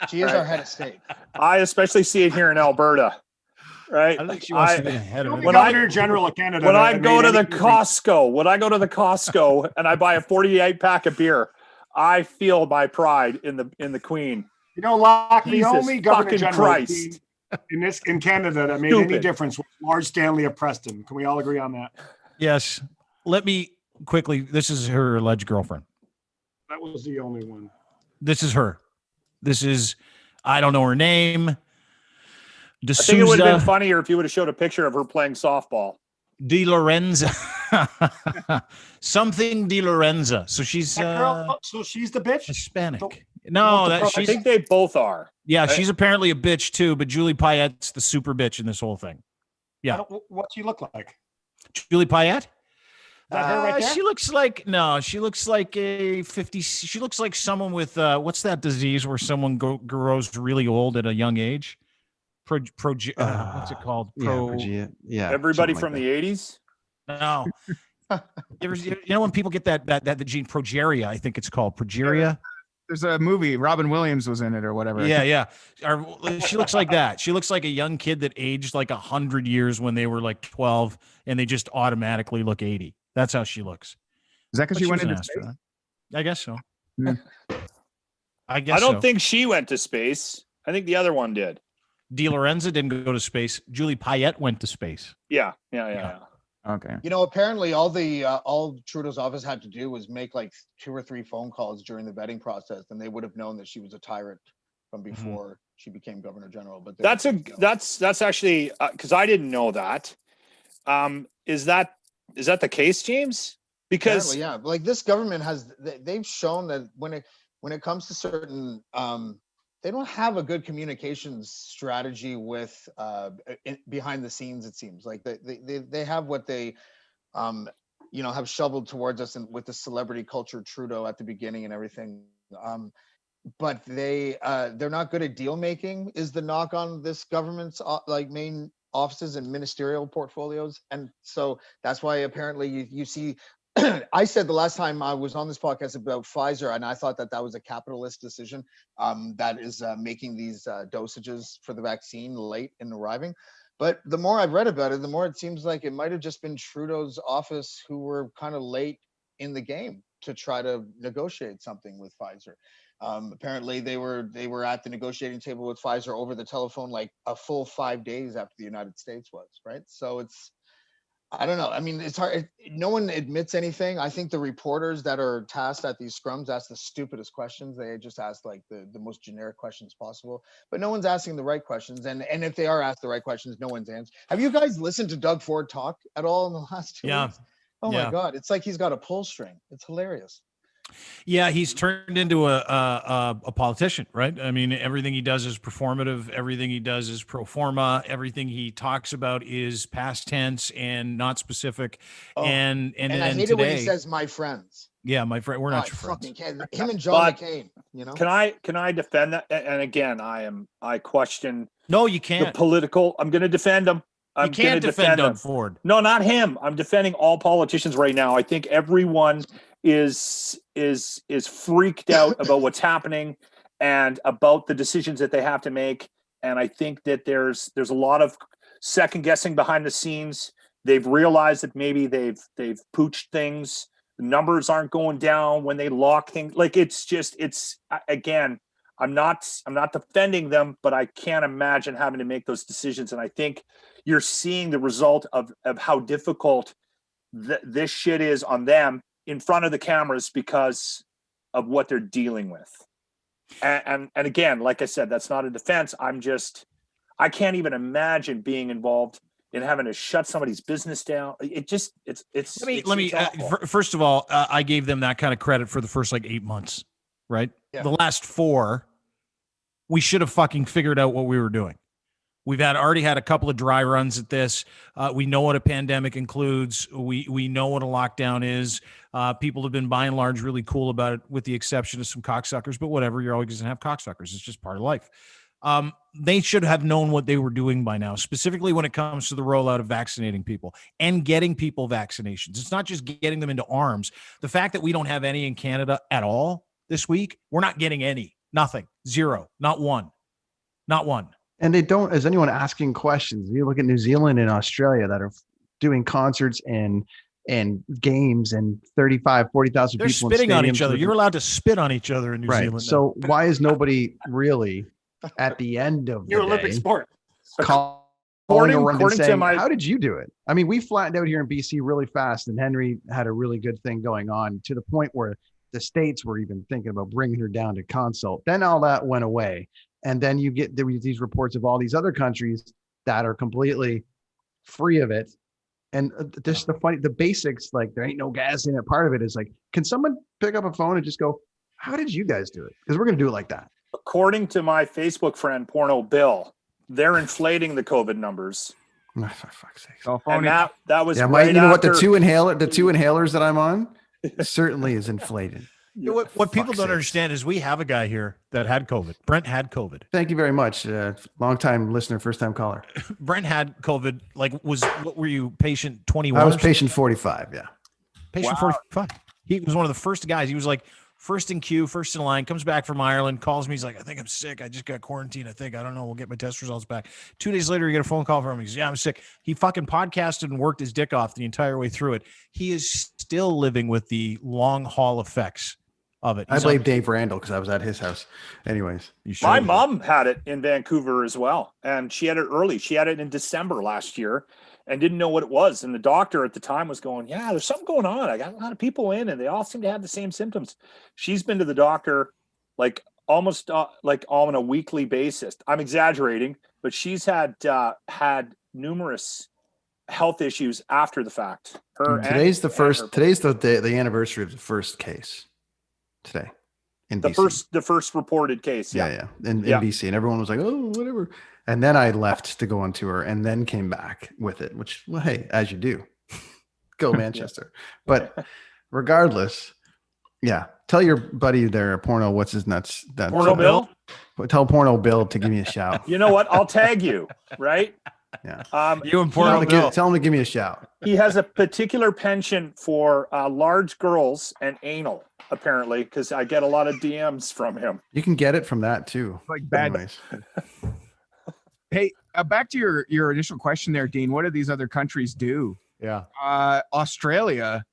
She is our head of state. I especially see it here in Alberta, right? I think she wants to be the head of it. Governor General of Canada. When I go to the Costco and I buy a 48 pack of beer, I feel my pride in the Queen. You know, Locke, the Jesus only governor fucking general Christ. in Canada that made any Stupid. difference was Lord Stanley of Preston. Can we all agree on that? Yes. Let me quickly. This is her alleged girlfriend. That was the only one. This is her. This is, I don't know her name. I think it would have been funnier if you would have showed a picture of her playing softball. De Lorenza. Something De Lorenza. So she's so she's the bitch? Hispanic. No, I think they both are. Yeah, she's apparently a bitch too, but Julie Payette's the super bitch in this whole thing. Yeah. What she look like? Julie Payette? That her right there? She looks like a 50. She looks like someone with what's that disease where someone grows really old at a young age? What's it called? Yeah. Everybody from the 80s? No. You know when people get that the gene progeria, I think it's called progeria. There's a movie, Robin Williams was in it or whatever. Yeah. She looks like that. She looks like a young kid that aged like 100 years when they were like 12 and they just automatically look 80. That's how she looks. Is that because she went into space? I guess so. I don't think she went to space. I think the other one did. De Lorenza didn't go to space. Julie Payette went to space. Yeah. Okay. You know, apparently all Trudeau's office had to do was make like 2 or 3 phone calls during the vetting process, and they would have known that she was a tyrant from before she became governor general. But that's actually because I didn't know that. Is that the case, James? Because apparently, yeah, like this government they've shown that when it comes to certain they don't have a good communications strategy with behind the scenes. It seems like they have what they have shoveled towards us with the celebrity culture Trudeau at the beginning and everything. But they're not good at deal making is the knock on this government's main offices and ministerial portfolios. And so that's why apparently you see I said the last time I was on this podcast about Pfizer, and I thought that was a capitalist decision that is making these dosages for the vaccine late in arriving. But the more I've read about it, the more it seems like it might have just been Trudeau's office who were kind of late in the game to try to negotiate something with Pfizer. Apparently they were at the negotiating table with Pfizer over the telephone like a full 5 days after the United States was, right? So I don't know. I mean, it's hard. No one admits anything. I think the reporters that are tasked at these scrums ask the stupidest questions. They just ask like the most generic questions possible, but no one's asking the right questions. And if they are asked the right questions, no one's answering. Have you guys listened to Doug Ford talk at all in the last 2 weeks? Oh my God. It's like he's got a pull string. It's hilarious. Yeah, he's turned into a politician, right? I mean, everything he does is performative. Everything he does is pro forma. Everything he talks about is past tense and not specific. And I hate it when he says "my friends." Yeah, my friend. We're not your friends. Him and John McCain. You know. Can I defend that? And again, I question. No, you can't. The political. I'm going to defend him. You can't defend Doug Ford. No, not him. I'm defending all politicians right now. I think everyone is freaked out about what's happening and about the decisions that they have to make. And I think that there's a lot of second guessing behind the scenes. They've realized that maybe they've pooched things. The numbers aren't going down when they lock things. Like it's again, I'm not defending them, but I can't imagine having to make those decisions. And I think you're seeing the result of how difficult this shit is on them in front of the cameras because of what they're dealing with. And again, like I said, that's not a defense. I can't even imagine being involved in having to shut somebody's business down. First of all, I gave them that kind of credit for the first 8 months, right? Yeah. The last 4, we should have fucking figured out what we were doing. We've already had a couple of dry runs at this. We know what a pandemic includes. We know what a lockdown is. People have been by and large really cool about it, with the exception of some cocksuckers. But whatever, you're always going to have cocksuckers. It's just part of life. They should have known what they were doing by now, specifically when it comes to the rollout of vaccinating people and getting people vaccinations. It's not just getting them into arms. The fact that we don't have any in Canada at all this week, we're not getting any. Nothing. Zero. Not one. Not one. And they don't, is anyone asking questions? You look at New Zealand and Australia that are doing concerts and and games and 35, 40,000 They're people. spitting on each other. You're allowed to spit on each other in New Zealand. So why is nobody really at the end of the Olympic sport calling around and saying, how did you do it? I mean, we flattened out here in BC really fast, and Henry had a really good thing going on to the point where the states were even thinking about bringing her down to consult. Then all that went away. And then you get these reports of all these other countries that are completely free of it. And just the basics, like there ain't no gas in it. Part of it is like, can someone pick up a phone and just go, how did you guys do it? Because we're going to do it like that. According to my Facebook friend, Porno Bill, they're inflating the COVID numbers. Oh, for fuck's sake. And that was you know what, the two inhalers that I'm on certainly is inflated. What people don't understand is we have a guy here that had COVID. Brent had COVID. Thank you very much. Long time listener, first time caller. Brent had COVID. What were you, patient 21? I was patient 45. Yeah. Patient 45. He was one of the first guys. He was like first in queue, first in line, comes back from Ireland, calls me. He's like, I think I'm sick. I just got quarantined. I don't know. We'll get my test results back. 2 days later, you get a phone call from him. He says, yeah, I'm sick. He fucking podcasted and worked his dick off the entire way through it. He is still living with the long haul effects of it. I blame Dave Randall because I was at his house. Anyways, my mom had it in Vancouver as well, and she had it early. She had it in December last year and didn't know what it was. And the doctor at the time was going, yeah, there's something going on. I got a lot of people in and they all seem to have the same symptoms. She's been to the doctor like almost like on a weekly basis. I'm exaggerating, but she's had numerous health issues after the fact. Today's the anniversary of the first case. Today in BC. The first reported case. In BC, and everyone was like, oh, whatever. And then I left to go on tour and then came back with it, which, well, hey, as you do, go Manchester. But regardless, tell your buddy there, Porno, what's his nuts? Porno Bill? Tell Porno Bill to give me a shout. You know what? I'll tag you, right? Yeah. You and Porno Bill. Tell him to give me a shout. He has a particular penchant for large girls and anal, apparently, because I get a lot of DMs from him. You can get it from that too. Like bad. Anyways. Hey, back to your initial question there, Dean. What do these other countries do? Yeah. Australia,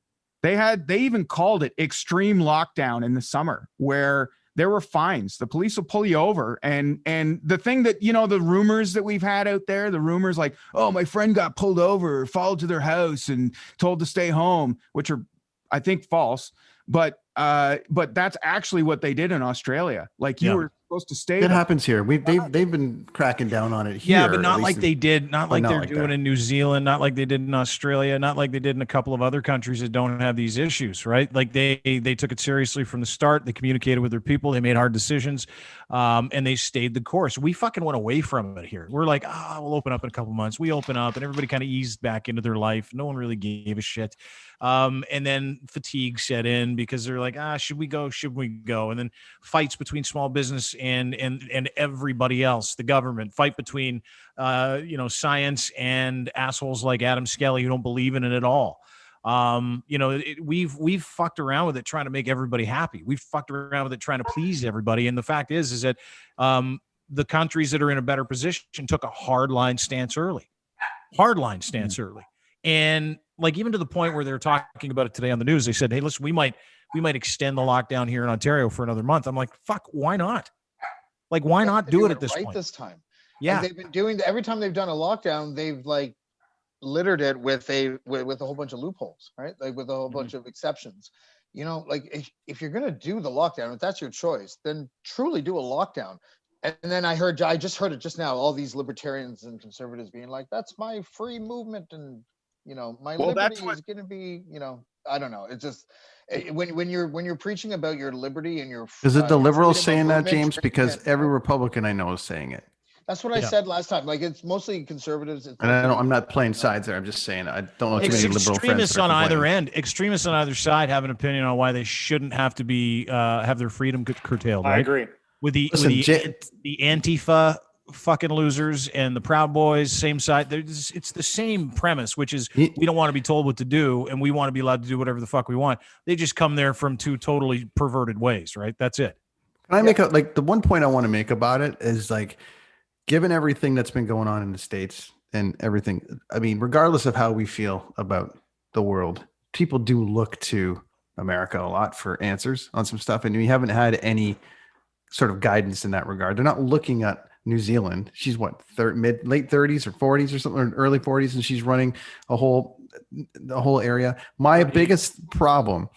they even called it extreme lockdown in the summer, where there were fines. The police will pull you over. And the thing that, the rumors that we've had out there, the rumors like, oh, my friend got pulled over, followed to their house and told to stay home, which are, I think, false. But that's actually what they did in Australia. Like you were supposed to stay. It happens here. They've been cracking down on it here. Yeah, but not like they did. Not like they're doing in New Zealand. Not like they did in Australia. Not like they did in a couple of other countries that don't have these issues, right? Like they took it seriously from the start. They communicated with their people. They made hard decisions, and they stayed the course. We fucking went away from it here. We're like, we'll open up in a couple months. We open up, and everybody kind of eased back into their life. No one really gave a shit. And then fatigue set in because they're like, should we go? Should we go? And then fights between small business and everybody else, the government, fight between, science and assholes like Adam Skelly who don't believe in it at all. We've fucked around with it trying to make everybody happy. We've fucked around with it trying to please everybody. And the fact is that the countries that are in a better position took a hardline stance early. And like, even to the point where they're talking about it today on the news, they said, hey, listen, we might extend the lockdown here in Ontario for another month. I'm like, fuck, why not? Like, why not do it at this point? This time. Yeah. And they've been doing every time they've done a lockdown, they've like littered it with a whole bunch of loopholes, right? Like with a whole bunch of exceptions. Like if you're going to do the lockdown, if that's your choice, then truly do a lockdown. And then I just heard it just now, all these libertarians and conservatives being like, that's my free movement. And, my liberty is going to be, I don't know. It's just when you're preaching about your liberty and your, is it the liberals saying that, James? Because every Republican I know is saying it. That's what I said last time. Like, it's mostly conservatives. And I'm not playing sides there. I'm just saying, I don't know too many liberal extremists on either end. Extremists on either side have an opinion on why they shouldn't have to be have their freedom curtailed. Right? I agree. With the Antifa fucking losers and the Proud Boys, same side. It's the same premise, which is we don't want to be told what to do, and we want to be allowed to do whatever the fuck we want. They just come there from two totally perverted ways, right? That's it. Can I make the one point I want to make about it is like, given everything that's been going on in the States and everything, I mean, regardless of how we feel about the world people do look to America a lot for answers on some stuff, and we haven't had any sort of guidance in that regard. They're not looking at New Zealand. She's what, late 30s or 40s or something, or early 40s, and she's running the whole area. My biggest problem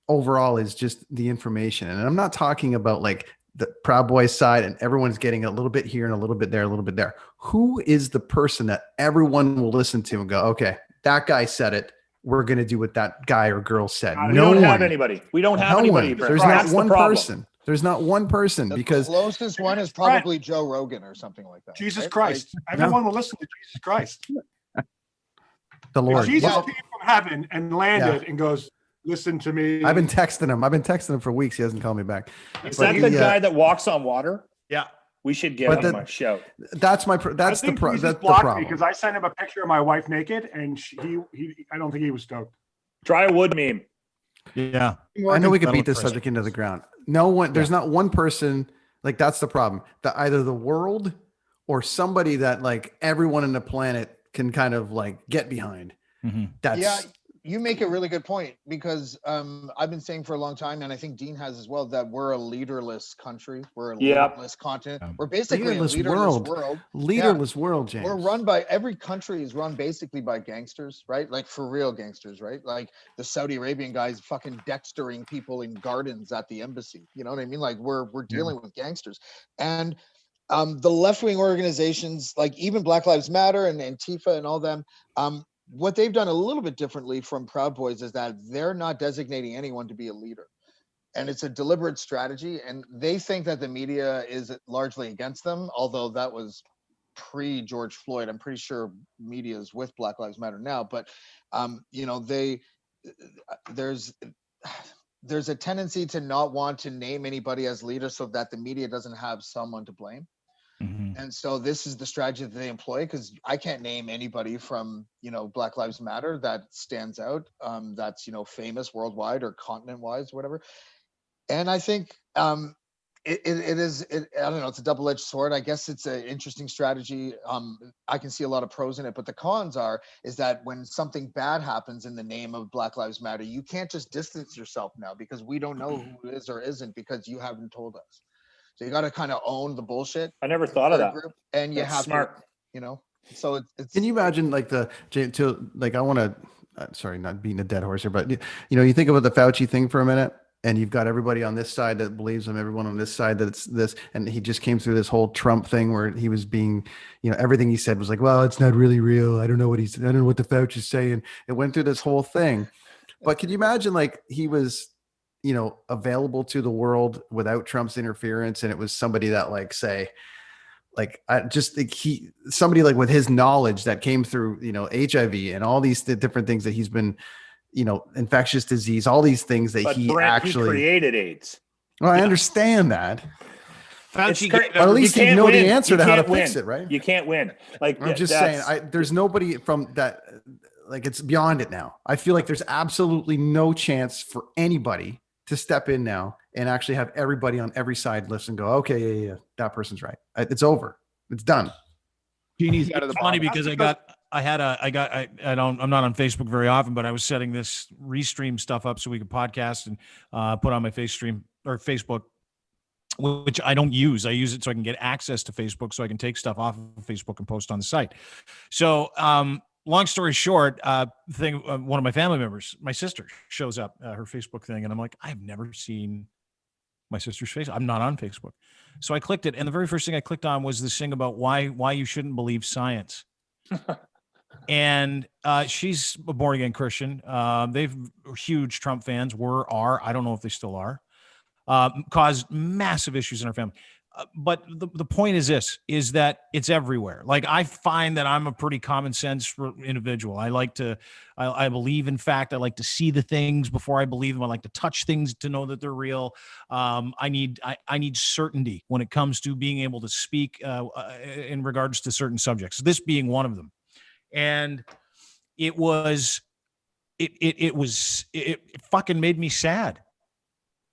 overall is just the information, and I'm not talking about like the Proud Boys side and everyone's getting a little bit here and a little bit there, a little bit there. Who is the person that everyone will listen to and go, okay, that guy said it, we're going to do what that guy or girl said? We don't have anybody. We don't have anybody. There's not one person. There's not one person, because the closest one is probably Joe Rogan or something like that. Jesus right? Christ. Like, everyone will listen to Jesus Christ. The Lord. If Jesus came from heaven and landed and goes, listen to me. I've been texting him for weeks. He hasn't called me back. Is that the guy that walks on water? Yeah. We should give him a shout. That's the problem. Because I sent him a picture of my wife naked, and I don't think he was stoked. Try a wood meme. Yeah. I know we could beat this subject into the ground. No one, there's not one person, like, that's the problem. That either the world or somebody that like everyone on the planet can kind of like get behind. Yeah, you make a really good point, because I've been saying for a long time, and I think Dean has as well, that we're a leaderless country. We're a leaderless continent. We're basically a leaderless world. Leaderless world, James. We're run by, every country is run basically by gangsters, right? Like for real gangsters, right? Like the Saudi Arabian guys fucking dextering people in gardens at the embassy. You know what I mean? Like we're dealing with gangsters. And the left-wing organizations, like even Black Lives Matter and Antifa and all them, what they've done a little bit differently from Proud Boys is that they're not designating anyone to be a leader. And it's a deliberate strategy. And they think that the media is largely against them, although that was pre-George Floyd. I'm pretty sure media is with Black Lives Matter now. But, you know, there's a tendency to not want to name anybody as leader so that the media doesn't have someone to blame. And so this is the strategy that they employ, because I can't name anybody from, you know, Black Lives Matter that stands out, that's, you know, famous worldwide or continent-wise, whatever. And I think I don't know, it's a double-edged sword. I guess it's an interesting strategy. I can see a lot of pros in it, but the cons is that when something bad happens in the name of Black Lives Matter, you can't just distance yourself now, because we don't know who is or isn't, because you haven't told us. So you got to kind of own the bullshit. I never thought of that. Group, and you have smart, you know. So it's. Can you imagine like I want to, sorry, not beating a dead horse here, but you know, you think about the Fauci thing for a minute, and you've got everybody on this side that believes him, everyone on this side that it's this, and he just came through this whole Trump thing where he was being, you know, everything he said was like, well, it's not really real. I don't know what I don't know what the Fauci's saying. It went through this whole thing, but can you imagine like he was, you know, available to the world without Trump's interference, and it was somebody that like, say, like, I just think somebody like with his knowledge that came through, you know, HIV and all these different things that he's been, you know, infectious disease, all these things that he created AIDS. Well, I understand that. Fauci, but at least you know the answer to how to fix it, right? You can't win. Like, I'm just saying, there's nobody from that. Like, it's beyond it now. I feel like there's absolutely no chance for anybody to step in now and actually have everybody on every side listen, go, okay, yeah, that person's right. It's over. It's done. Genie's out of the funny box. because I'm not on Facebook very often, but I was setting this restream stuff up so we could podcast and put on my Facebook, which I don't use. I use it so I can get access to Facebook, so I can take stuff off of Facebook and post on the site. So, long story short, one of my family members, my sister, shows up her Facebook thing, and I'm like, I've never seen my sister's face. I'm not on Facebook. So I clicked it, and the very first thing I clicked on was this thing about why you shouldn't believe science. And she's a born again Christian. They've huge Trump fans, are, I don't know if they still are, caused massive issues in our family. But the point is that it's everywhere. Like, I find that I'm a pretty common sense individual. I believe in fact. I like to see the things before I believe them. I like to touch things to know that they're real. I need certainty when it comes to being able to speak in regards to certain subjects, this being one of them. And it fucking made me sad.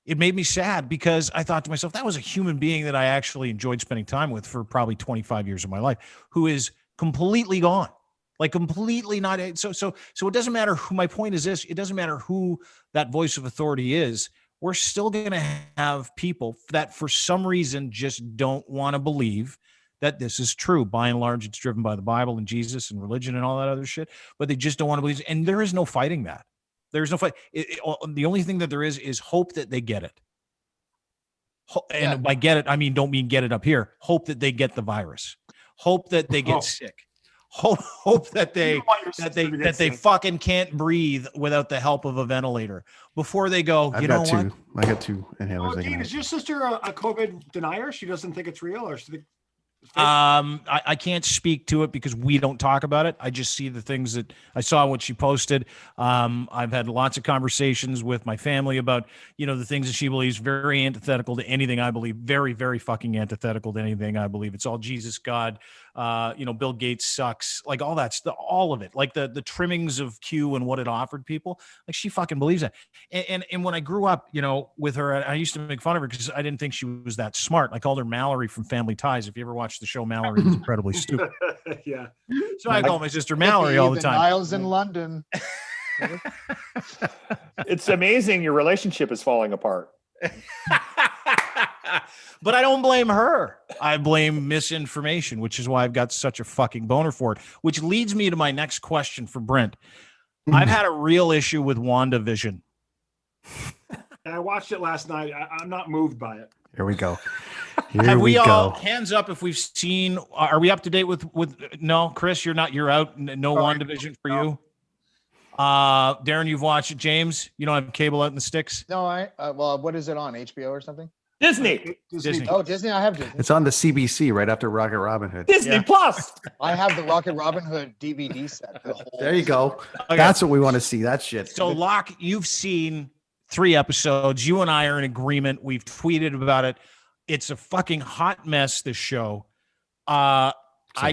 It made me sad because I thought to myself, that was a human being that I actually enjoyed spending time with for probably 25 years of my life, who is completely gone. Like completely not. So it doesn't matter who, my point is this, it doesn't matter who that voice of authority is. We're still going to have people that for some reason just don't want to believe that this is true. By and large, it's driven by the Bible and Jesus and religion and all that other shit, but they just don't want to believe it. And there is no fighting that. There's no fight. The only thing that there is hope that they get it. And by get it, I mean, don't mean get it up here. Hope that they get the virus. Hope that they get sick. Hope that they fucking can't breathe without the help of a ventilator before they go. I got two inhalers. Oh, Dean, is your sister a COVID denier? She doesn't think it's real, or she think I can't speak to it because we don't talk about it. I just see the things that I saw what she posted. I've had lots of conversations with my family about, the things that she believes, very antithetical to anything I believe, very, very fucking antithetical to anything I believe. It's all Jesus, God, Bill Gates sucks, like all that stuff, all of it, like the trimmings of Q and what it offered people. Like she fucking believes that. And when I grew up, with her, I used to make fun of her because I didn't think she was that smart. I called her Mallory from Family Ties. If you ever watched the show Mallory, it's incredibly stupid. Yeah. So I call my sister Mallory all the time. Niles in London. It's amazing your relationship is falling apart. But I don't blame her. I blame misinformation, which is why I've got such a fucking boner for it, which leads me to my next question for Brent. I've had a real issue with WandaVision. I watched it last night. I'm not moved by it. Here we go. Have we all, hands up if we've seen, are we up to date with no, Chris, you're out. No WandaVision for you. Darren, you've watched it. James, you don't have cable out in the sticks? No, well, what is it on, HBO or something? Disney. Oh, Disney. I have Disney. It's on the CBC right after Rocket Robin Hood. Disney Plus. I have the Rocket Robin Hood DVD set. There you go. Okay. That's what we want to see. That shit. So, Locke, you've seen 3 episodes. You and I are in agreement. We've tweeted about it. It's a fucking hot mess, this show. I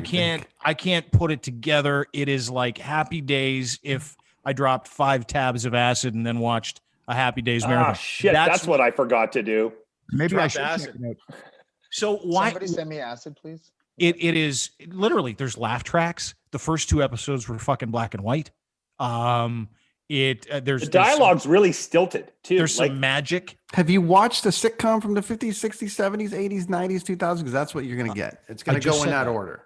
can't put it together. It is like Happy Days if I dropped 5 tabs of acid and then watched a Happy Days marathon. Shit, that's what I forgot to do. Maybe I should acid. So why? Somebody send me acid, please. It is literally, there's laugh tracks. The first 2 episodes were fucking black and white. There's the dialogue's really stilted too. There's some magic. Have you watched a sitcom from the 50s, 60s, 70s, 80s, 90s, 2000s? Because that's what you're going to get. It's going to go in that order.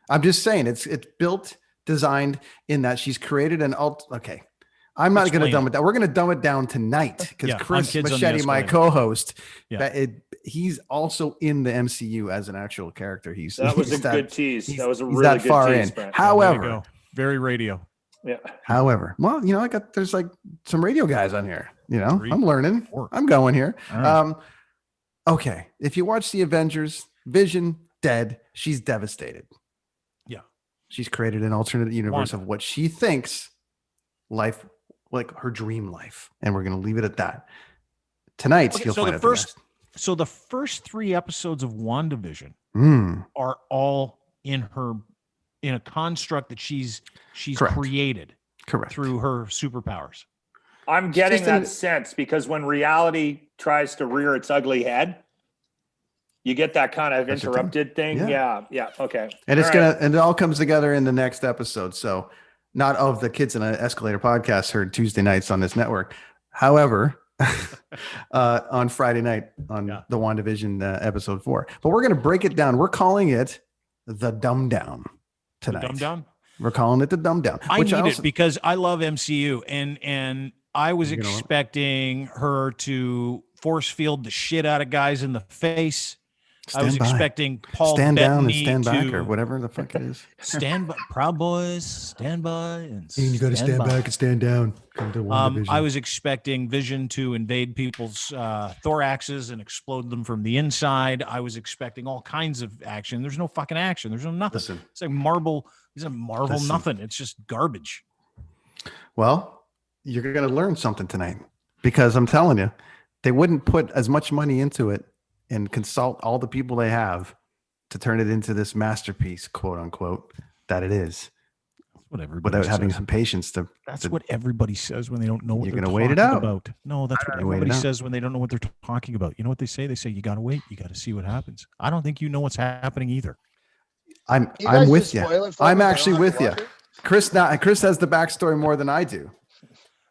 I'm just saying it's built, designed in that she's created an okay. I'm not going to dumb it down. We're going to dumb it down tonight because Chris Machete, my co-host, he's also in the MCU as an actual character. That was a good tease. That was a really good far tease. In. However, very radio. Yeah. However, well, there's like some radio guys on here. I'm learning. I'm going here. Right. Okay. If you watch the Avengers, Vision dead, she's devastated. Yeah. She's created an alternate universe of what she thinks life, like her dream life, and we're going to leave it at that. Tonight, you'll find out the rest. So the first 3 episodes of WandaVision are all in a construct that she's created through her superpowers. I'm getting that sense because when reality tries to rear its ugly head, you get that kind of interrupted thing. Yeah. Okay. And and it all comes together in the next episode. So not of the Kids in an Escalator podcast heard Tuesday nights on this network. However, on Friday night on the WandaVision episode 4. But we're going to break it down. We're calling it the Dumb Down tonight. The Dumb Down? We're calling it the Dumb Down. I need it because I love MCU and I was expecting her to force field the shit out of guys in the face. I was expecting Paul stand down and Bettany stand back or whatever the fuck it is. Stand by, Proud Boys, stand by, and you got to stand back and stand down. Come to I was expecting Vision to invade people's thoraxes and explode them from the inside. I was expecting all kinds of action. There's no fucking action. There's no nothing. It's like Marvel. It's a Marvel nothing. It's just garbage. Well, you're going to learn something tonight because I'm telling you, they wouldn't put as much money into it and consult all the people they have to turn it into this masterpiece, quote unquote, that it is. Without having some patience to. That's what everybody says when they don't know what you're they're going to wait it out. About. No, that's what everybody says when they don't know what they're talking about. You know what they say? They say you got to wait. You got to see what happens. I don't think you know what's happening either. I'm with you. I'm actually with you. Chris has the backstory more than I do.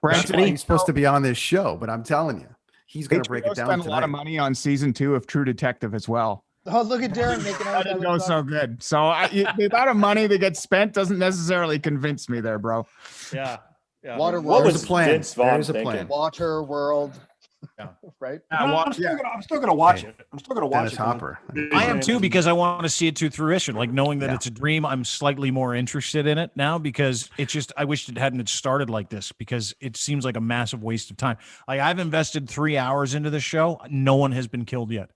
That's why he's supposed to be on this show, but I'm telling you, he's going to break it down spend tonight. a lot of money on season 2 of True Detective as well. Oh, look at Darren making out. That didn't go so good. So the amount of money that gets spent doesn't necessarily convince me there, bro. Yeah. Water What World. was a plan. Vince Vaughn There's a thinking? plan. Water World. Yeah. Right. I'm still gonna watch it. I'm still gonna watch Dennis it. Hopper. I am too, because I want to see it to fruition. Like, knowing that it's a dream, I'm slightly more interested in it now, because it's just, I wish it hadn't started like this, because it seems like a massive waste of time. Like, I've invested 3 hours into the show. No one has been killed yet.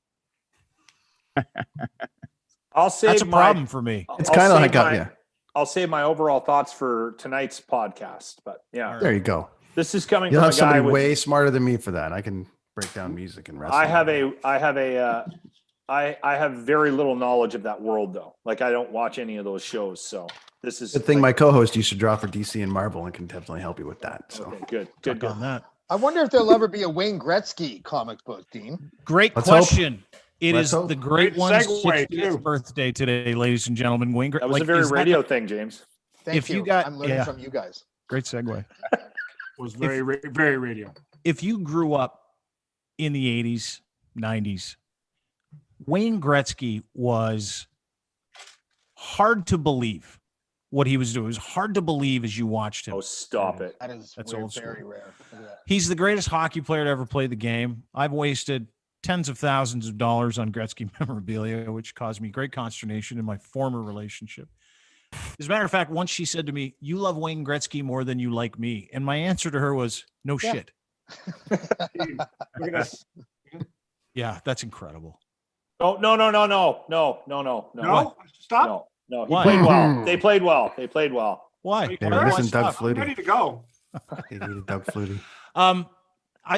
I'll save That's a problem for me. It's kind of like, I'll save my overall thoughts for tonight's podcast, but yeah, there you go. this is coming You'll from have a guy somebody with. way smarter than me for that. I can break down music and wrestling. I have very little knowledge of that world, though. Like, I don't watch any of those shows, so this is Good thing my co-host used to draw for DC and Marvel and can definitely help you with that. So okay, good on that. I wonder if there'll ever be a Wayne Gretzky comic book, Dean. Great Let's question. It Let's is hope. the great Great one's segue, 60th too. birthday today, ladies and gentlemen. Wayne, That was a very radio thing, James. Thank If you. you got- I'm learning yeah. from you guys. Great segue. Was very radio. If you grew up in the 80s, 90s, Wayne Gretzky was hard to believe what he was doing. It was hard to believe as you watched him. Oh, stop it. That is That's very, old school. very rare. Look at that. He's the greatest hockey player to ever play the game. I've wasted tens of thousands of dollars on Gretzky memorabilia, which caused me great consternation in my former relationship. As a matter of fact, once she said to me, "You love Wayne Gretzky more than you like me." And my answer to her was, "No shit." Look at us. Yeah, that's incredible. Oh, no. No, stop. No, he Why? played well. They played well. They played well. Why? they Why were missing stop? Doug I'm ready Flutie. to go. They needed Doug Flutie. I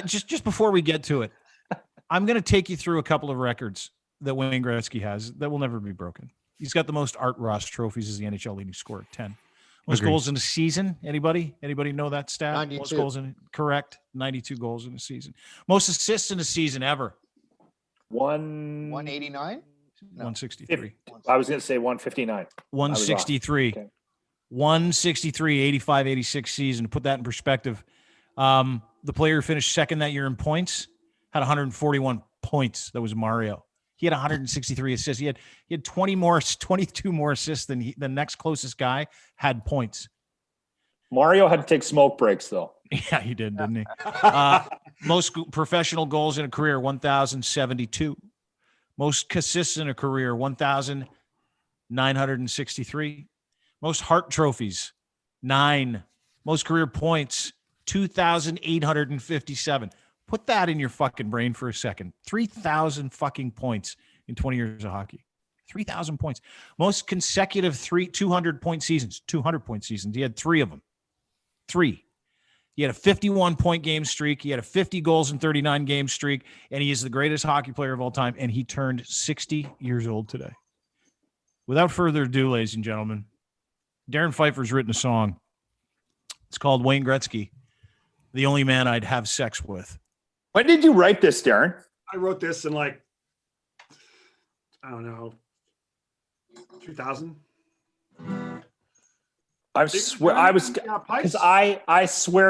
just before we get to it, I'm going to take you through a couple of records that Wayne Gretzky has that will never be broken. He's got the most Art Ross trophies as the NHL leading scorer, 10. Most Agreed. goals in a season. Anybody know that stat? 92. Most goals in correct. 92 goals in a season. Most assists in a season ever. 189? 163. I was going to say 159. 163. Okay. 163, 85, 86 season. To put that in perspective, the player who finished second that year in points had 141 points. That was Mario. He had 163 assists. He had 22 more assists than the next closest guy had points. Mario had to take smoke breaks, though. Yeah, he did, didn't he? Most professional goals in a career, 1,072. Most assists in a career, 1,963. Most Hart trophies, 9. Most career points, 2,857. Put that in your fucking brain for a second. 3,000 fucking points in 20 years of hockey. 3,000 points. Most consecutive 200-point seasons. 200-point seasons. He had 3 of them. 3. He had a 51-point game streak. He had a 50 goals in 39 game streak. And he is the greatest hockey player of all time. And he turned 60 years old today. Without further ado, ladies and gentlemen, Darren Pfeiffer's written a song. It's called Wayne Gretzky, the only man I'd have sex with. When did you write this, Darren? I wrote this in I don't know, 2000. I swear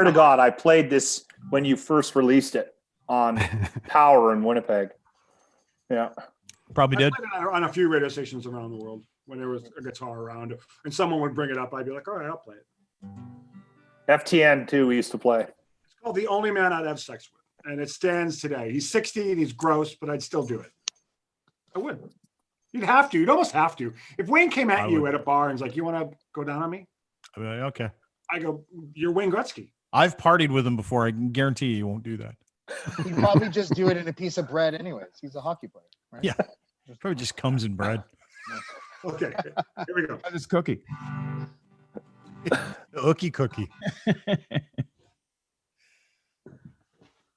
to God, I played this when you first released it on Power in Winnipeg. Yeah. Probably did. I played it on a few radio stations around the world when there was a guitar around and someone would bring it up. I'd be like, all right, I'll play it. FTN too, we used to play. It's called The Only Man I'd Have Sex With. And it stands today. He's 60 and he's gross, but I'd still do it. I would. You'd have to. You'd almost have to. If Wayne came at you at a bar and was like, you want to go down on me? I'd be like, okay. I go, you're Wayne Gretzky. I've partied with him before. I can guarantee you won't do that. He'd probably just do it in a piece of bread anyways. He's a hockey player, right? Yeah. Probably just comes in bread. Okay. Here we go. This cookie. The Ookie cookie.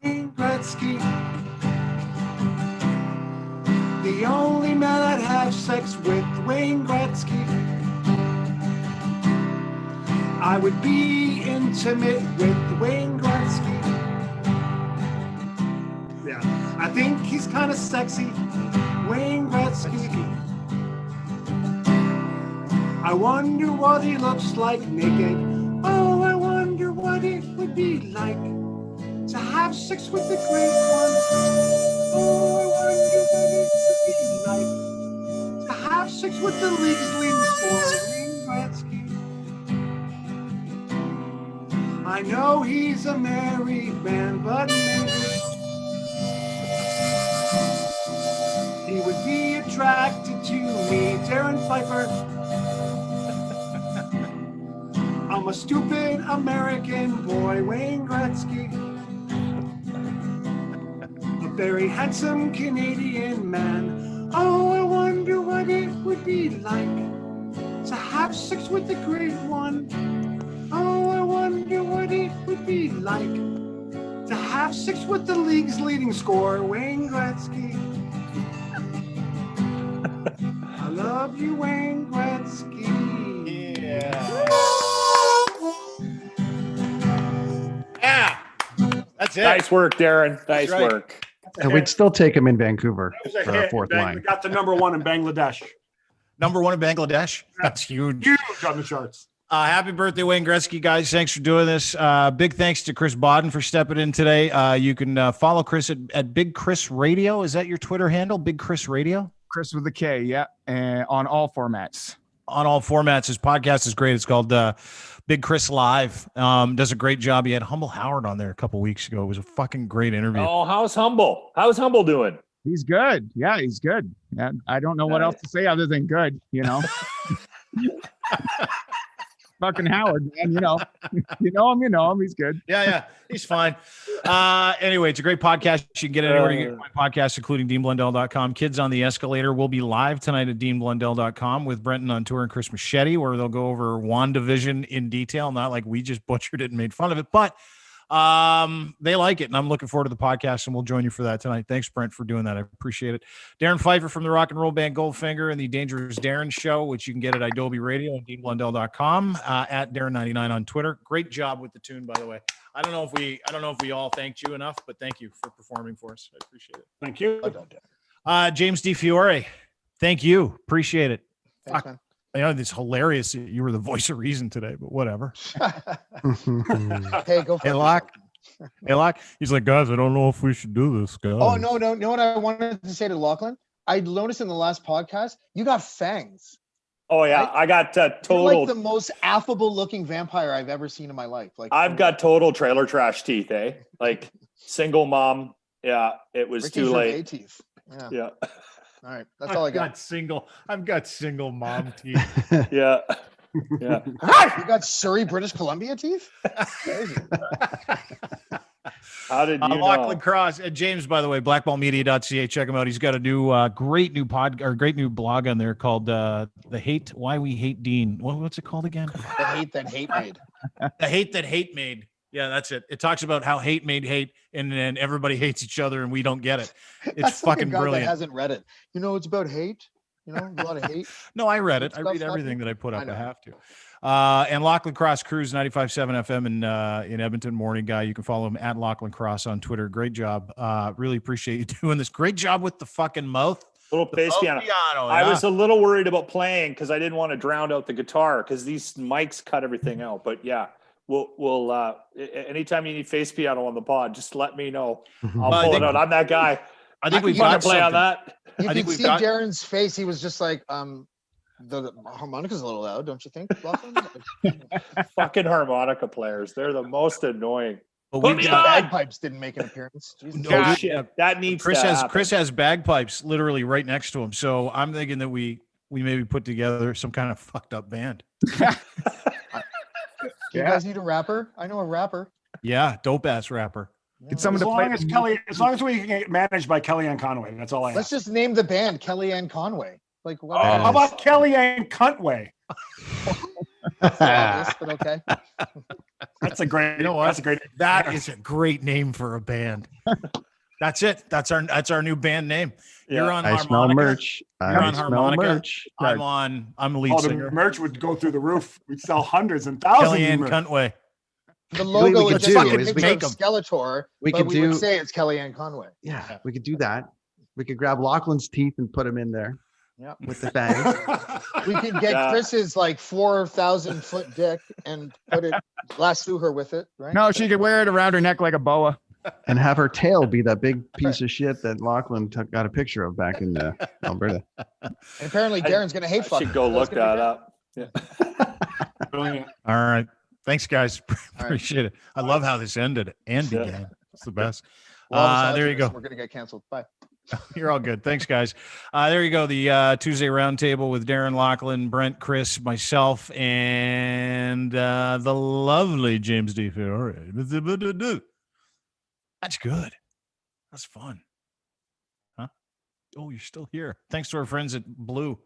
Wayne Gretzky, the only man I'd have sex with. Wayne Gretzky, I would be intimate with Wayne Gretzky. Yeah, I think he's kind of sexy. Wayne Gretzky, I wonder what he looks like naked. Oh, I wonder what it would be like to have sex with the great one. Oh, I wonder what it would be like to have sex with the league's leading scorer, Wayne Gretzky. I know he's a married man, but maybe he would be attracted to me, Darren Pfeiffer. I'm a stupid American boy, Wayne Gretzky. A very handsome Canadian man. Oh, I wonder what it would be like to have sex with the great one. Oh, I wonder what it would be like to have sex with the league's leading scorer, Wayne Gretzky. I love you, Wayne Gretzky. Yeah. Yeah. That's it. Nice work, Darren. Nice right. work. And we'd still take him in Vancouver It was a for hit our in fourth We line. got the number one in Bangladesh. Number one in Bangladesh. That's huge. Huge on the charts. Happy birthday, Wayne Gretzky, guys. Thanks for doing this. Big thanks to Chris Bodden for stepping in today. You can follow Chris at Big Chris Radio. Is that your Twitter handle, Big Chris Radio? Chris with a K, yeah, and on all formats. On all formats. His podcast is great. It's called Big Chris Live. Does a great job. He had Humble Howard on there a couple weeks ago. It was a fucking great interview. Oh, how's Humble? How's Humble doing? He's good. Yeah, he's good. Yeah, I don't know what else to say other than good, you know. Fucking Howard, man, you know him, he's good. Yeah, he's fine. Anyway, it's a great podcast. You can get it anywhere you get my podcast, including DeanBlundell.com. Kids on the Escalator will be live tonight at DeanBlundell.com with Brenton on tour and Chris Machete, where they'll go over WandaVision in detail. Not like we just butchered it and made fun of it, but they like it, and I'm looking forward to the podcast, and we'll join you for that tonight. Thanks, Brent, for doing that. I appreciate it. Darren Pfeiffer from the rock and roll band Goldfinger and the Dangerous Darren Show, which you can get at Adobe Radio and DeanBlundell.com, at Darren99 on Twitter. Great job with the tune, by the way. I don't know if we all thanked you enough, but thank you for performing for us. I appreciate it. Thank you. James DiFiore, thank you. Appreciate it. Thanks, man. I know it's hilarious. You were the voice of reason today, but whatever. Hey, go for Hey, Locke. Hey, Locke. He's like, guys, I don't know if we should do this, guys. Oh, no. You know what I wanted to say to Lachlan? I noticed in the last podcast, you got fangs. Oh, yeah. Right? I got You're total. like the most affable looking vampire I've ever seen in my life. Like I've got total trailer trash teeth, eh? Like single mom. Yeah, it was Ricky too Gervais late. teeth. Yeah. Yeah. All right. That's all I got. I've got single mom teeth. Yeah. Yeah. You got Surrey, British Columbia teeth? Crazy. How did you know? Lachlan Cross and James, by the way, blackballmedia.ca. Check him out. He's got a new great new blog on there called Why We Hate Dean. What's it called again? The hate that hate made. The hate that hate made. Yeah, that's it. It talks about how hate made hate, and then everybody hates each other, and we don't get it. It's That's like a fucking guy brilliant. that hasn't read it. You know, it's about hate. You know, a lot of hate. No, I read it. I Stuff read everything happening. that I put up. I know. have to. And Lachlan Cross Cruise 95.7 FM in Edmonton, morning guy. You can follow him at Lachlan Cross on Twitter. Great job. Really appreciate you doing this. Great job with the fucking mouth. Little bass piano. I was a little worried about playing because I didn't want to drown out the guitar because these mics cut everything out. But yeah, we'll anytime you need face piano on the pod, just let me know. I'll pull it out. I'm that guy. I think we've got got to play on something. that. You I think can we've see got- Darren's face. He was just like, the harmonica's a little loud, don't you think, Lachlan? Fucking harmonica players. They're the most annoying. But Put we've me The got- on! bagpipes didn't make an appearance. Jesus. No Oh, shit. shit. That needs Chris to has happen. Chris has bagpipes literally right next to him. So I'm thinking that we maybe put together some kind of fucked up band. Do you guys need a rapper? I know a rapper. Yeah, dope ass rapper. Get someone As to play long as Kelly, as long as we can get managed by Kellyanne Conway, that's all I Let's ask. just name the band Kellyanne Conway. Like, what? How about Kellyanne Conway? That's obvious, but okay. That's a great. You know what? That's a great. That is a great name for a band. That's it. That's our new band name. Yeah. You're on I smell harmonica. merch. You're I on smell harmonica. merch. I'm the lead Oh, the singer. merch would go through the roof. We'd sell hundreds and thousands. of Kellyanne merch. Conway. The logo we is could just do a is we picture could- of Skeletor, we but could we would do- say it's Kellyanne Conway. Yeah, we could do that. We could grab Lachlan's teeth and put them in there. Yeah. with the fangs. We could get Chris's like 4,000 foot dick and put it lasso her with it, right? No, she could wear it around her neck like a boa. And have her tail be that big piece of shit that Lachlan got a picture of back in Alberta. And apparently Darren's gonna hate fuck. Should go look that up. Yeah. Brilliant. All right. Thanks, guys. Appreciate it. I love how this ended and began. It's the best. Well, There you go. We're gonna get canceled. Bye. You're all good. Thanks, guys. There you go. The Tuesday Roundtable with Darren, Lachlan, Brent, Chris, myself, and the lovely James D. Fiore. That's good. That's fun. Huh? Oh, you're still here. Thanks to our friends at Blue.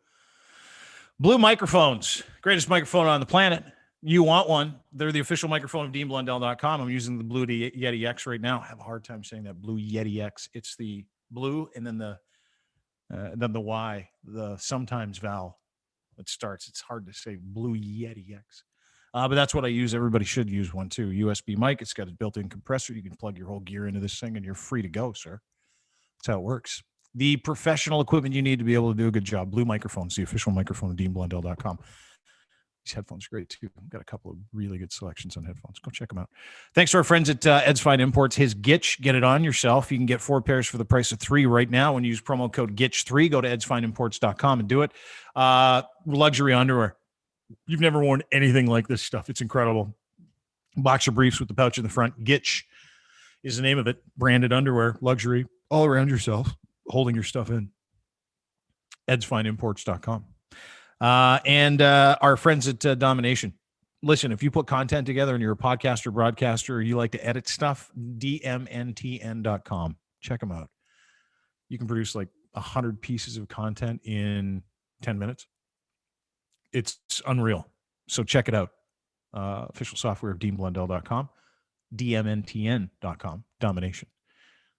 Blue microphones. Greatest microphone on the planet. You want one. They're the official microphone of DeanBlundell.com. I'm using the Blue Yeti X right now. I have a hard time saying that. Blue Yeti X. It's the blue and then the Y, the sometimes vowel that starts. It's hard to say. Blue Yeti X. But that's what I use. Everybody should use one too. USB mic. It's got a built-in compressor. You can plug your whole gear into this thing and you're free to go, sir. That's how it works. The professional equipment you need to be able to do a good job. Blue microphones, the official microphone of DeanBlundell.com. These headphones are great too. I've got a couple of really good selections on headphones. Go check them out. Thanks to our friends at Ed's Fine Imports. His Gitch, get it on yourself. You can get 4 pairs for the price of 3 right now when you use promo code GITCH3. Go to edsfineimports.com and do it. Luxury underwear. You've never worn anything like this stuff. It's incredible. Boxer briefs with the pouch in the front. Gitch is the name of it. Branded underwear, luxury, all around yourself, holding your stuff in. edsfineimports.com. And our friends at Domination. Listen, if you put content together and you're a podcaster, broadcaster, or you like to edit stuff, dmntn.com. Check them out. You can produce like 100 pieces of content in 10 minutes. It's unreal. So check it out. Official software of DeanBlundell.com, dmntn.com. Domination.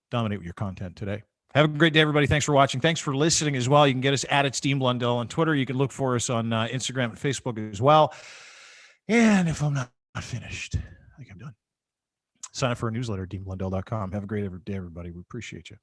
Dominate with your content today. Have a great day, everybody. Thanks for watching. Thanks for listening as well. You can get us at DeanBlundell on Twitter. You can look for us on Instagram and Facebook as well. And if I'm not finished, I think I'm done. Sign up for our newsletter, DeanBlundell.com. Have a great day, everybody. We appreciate you.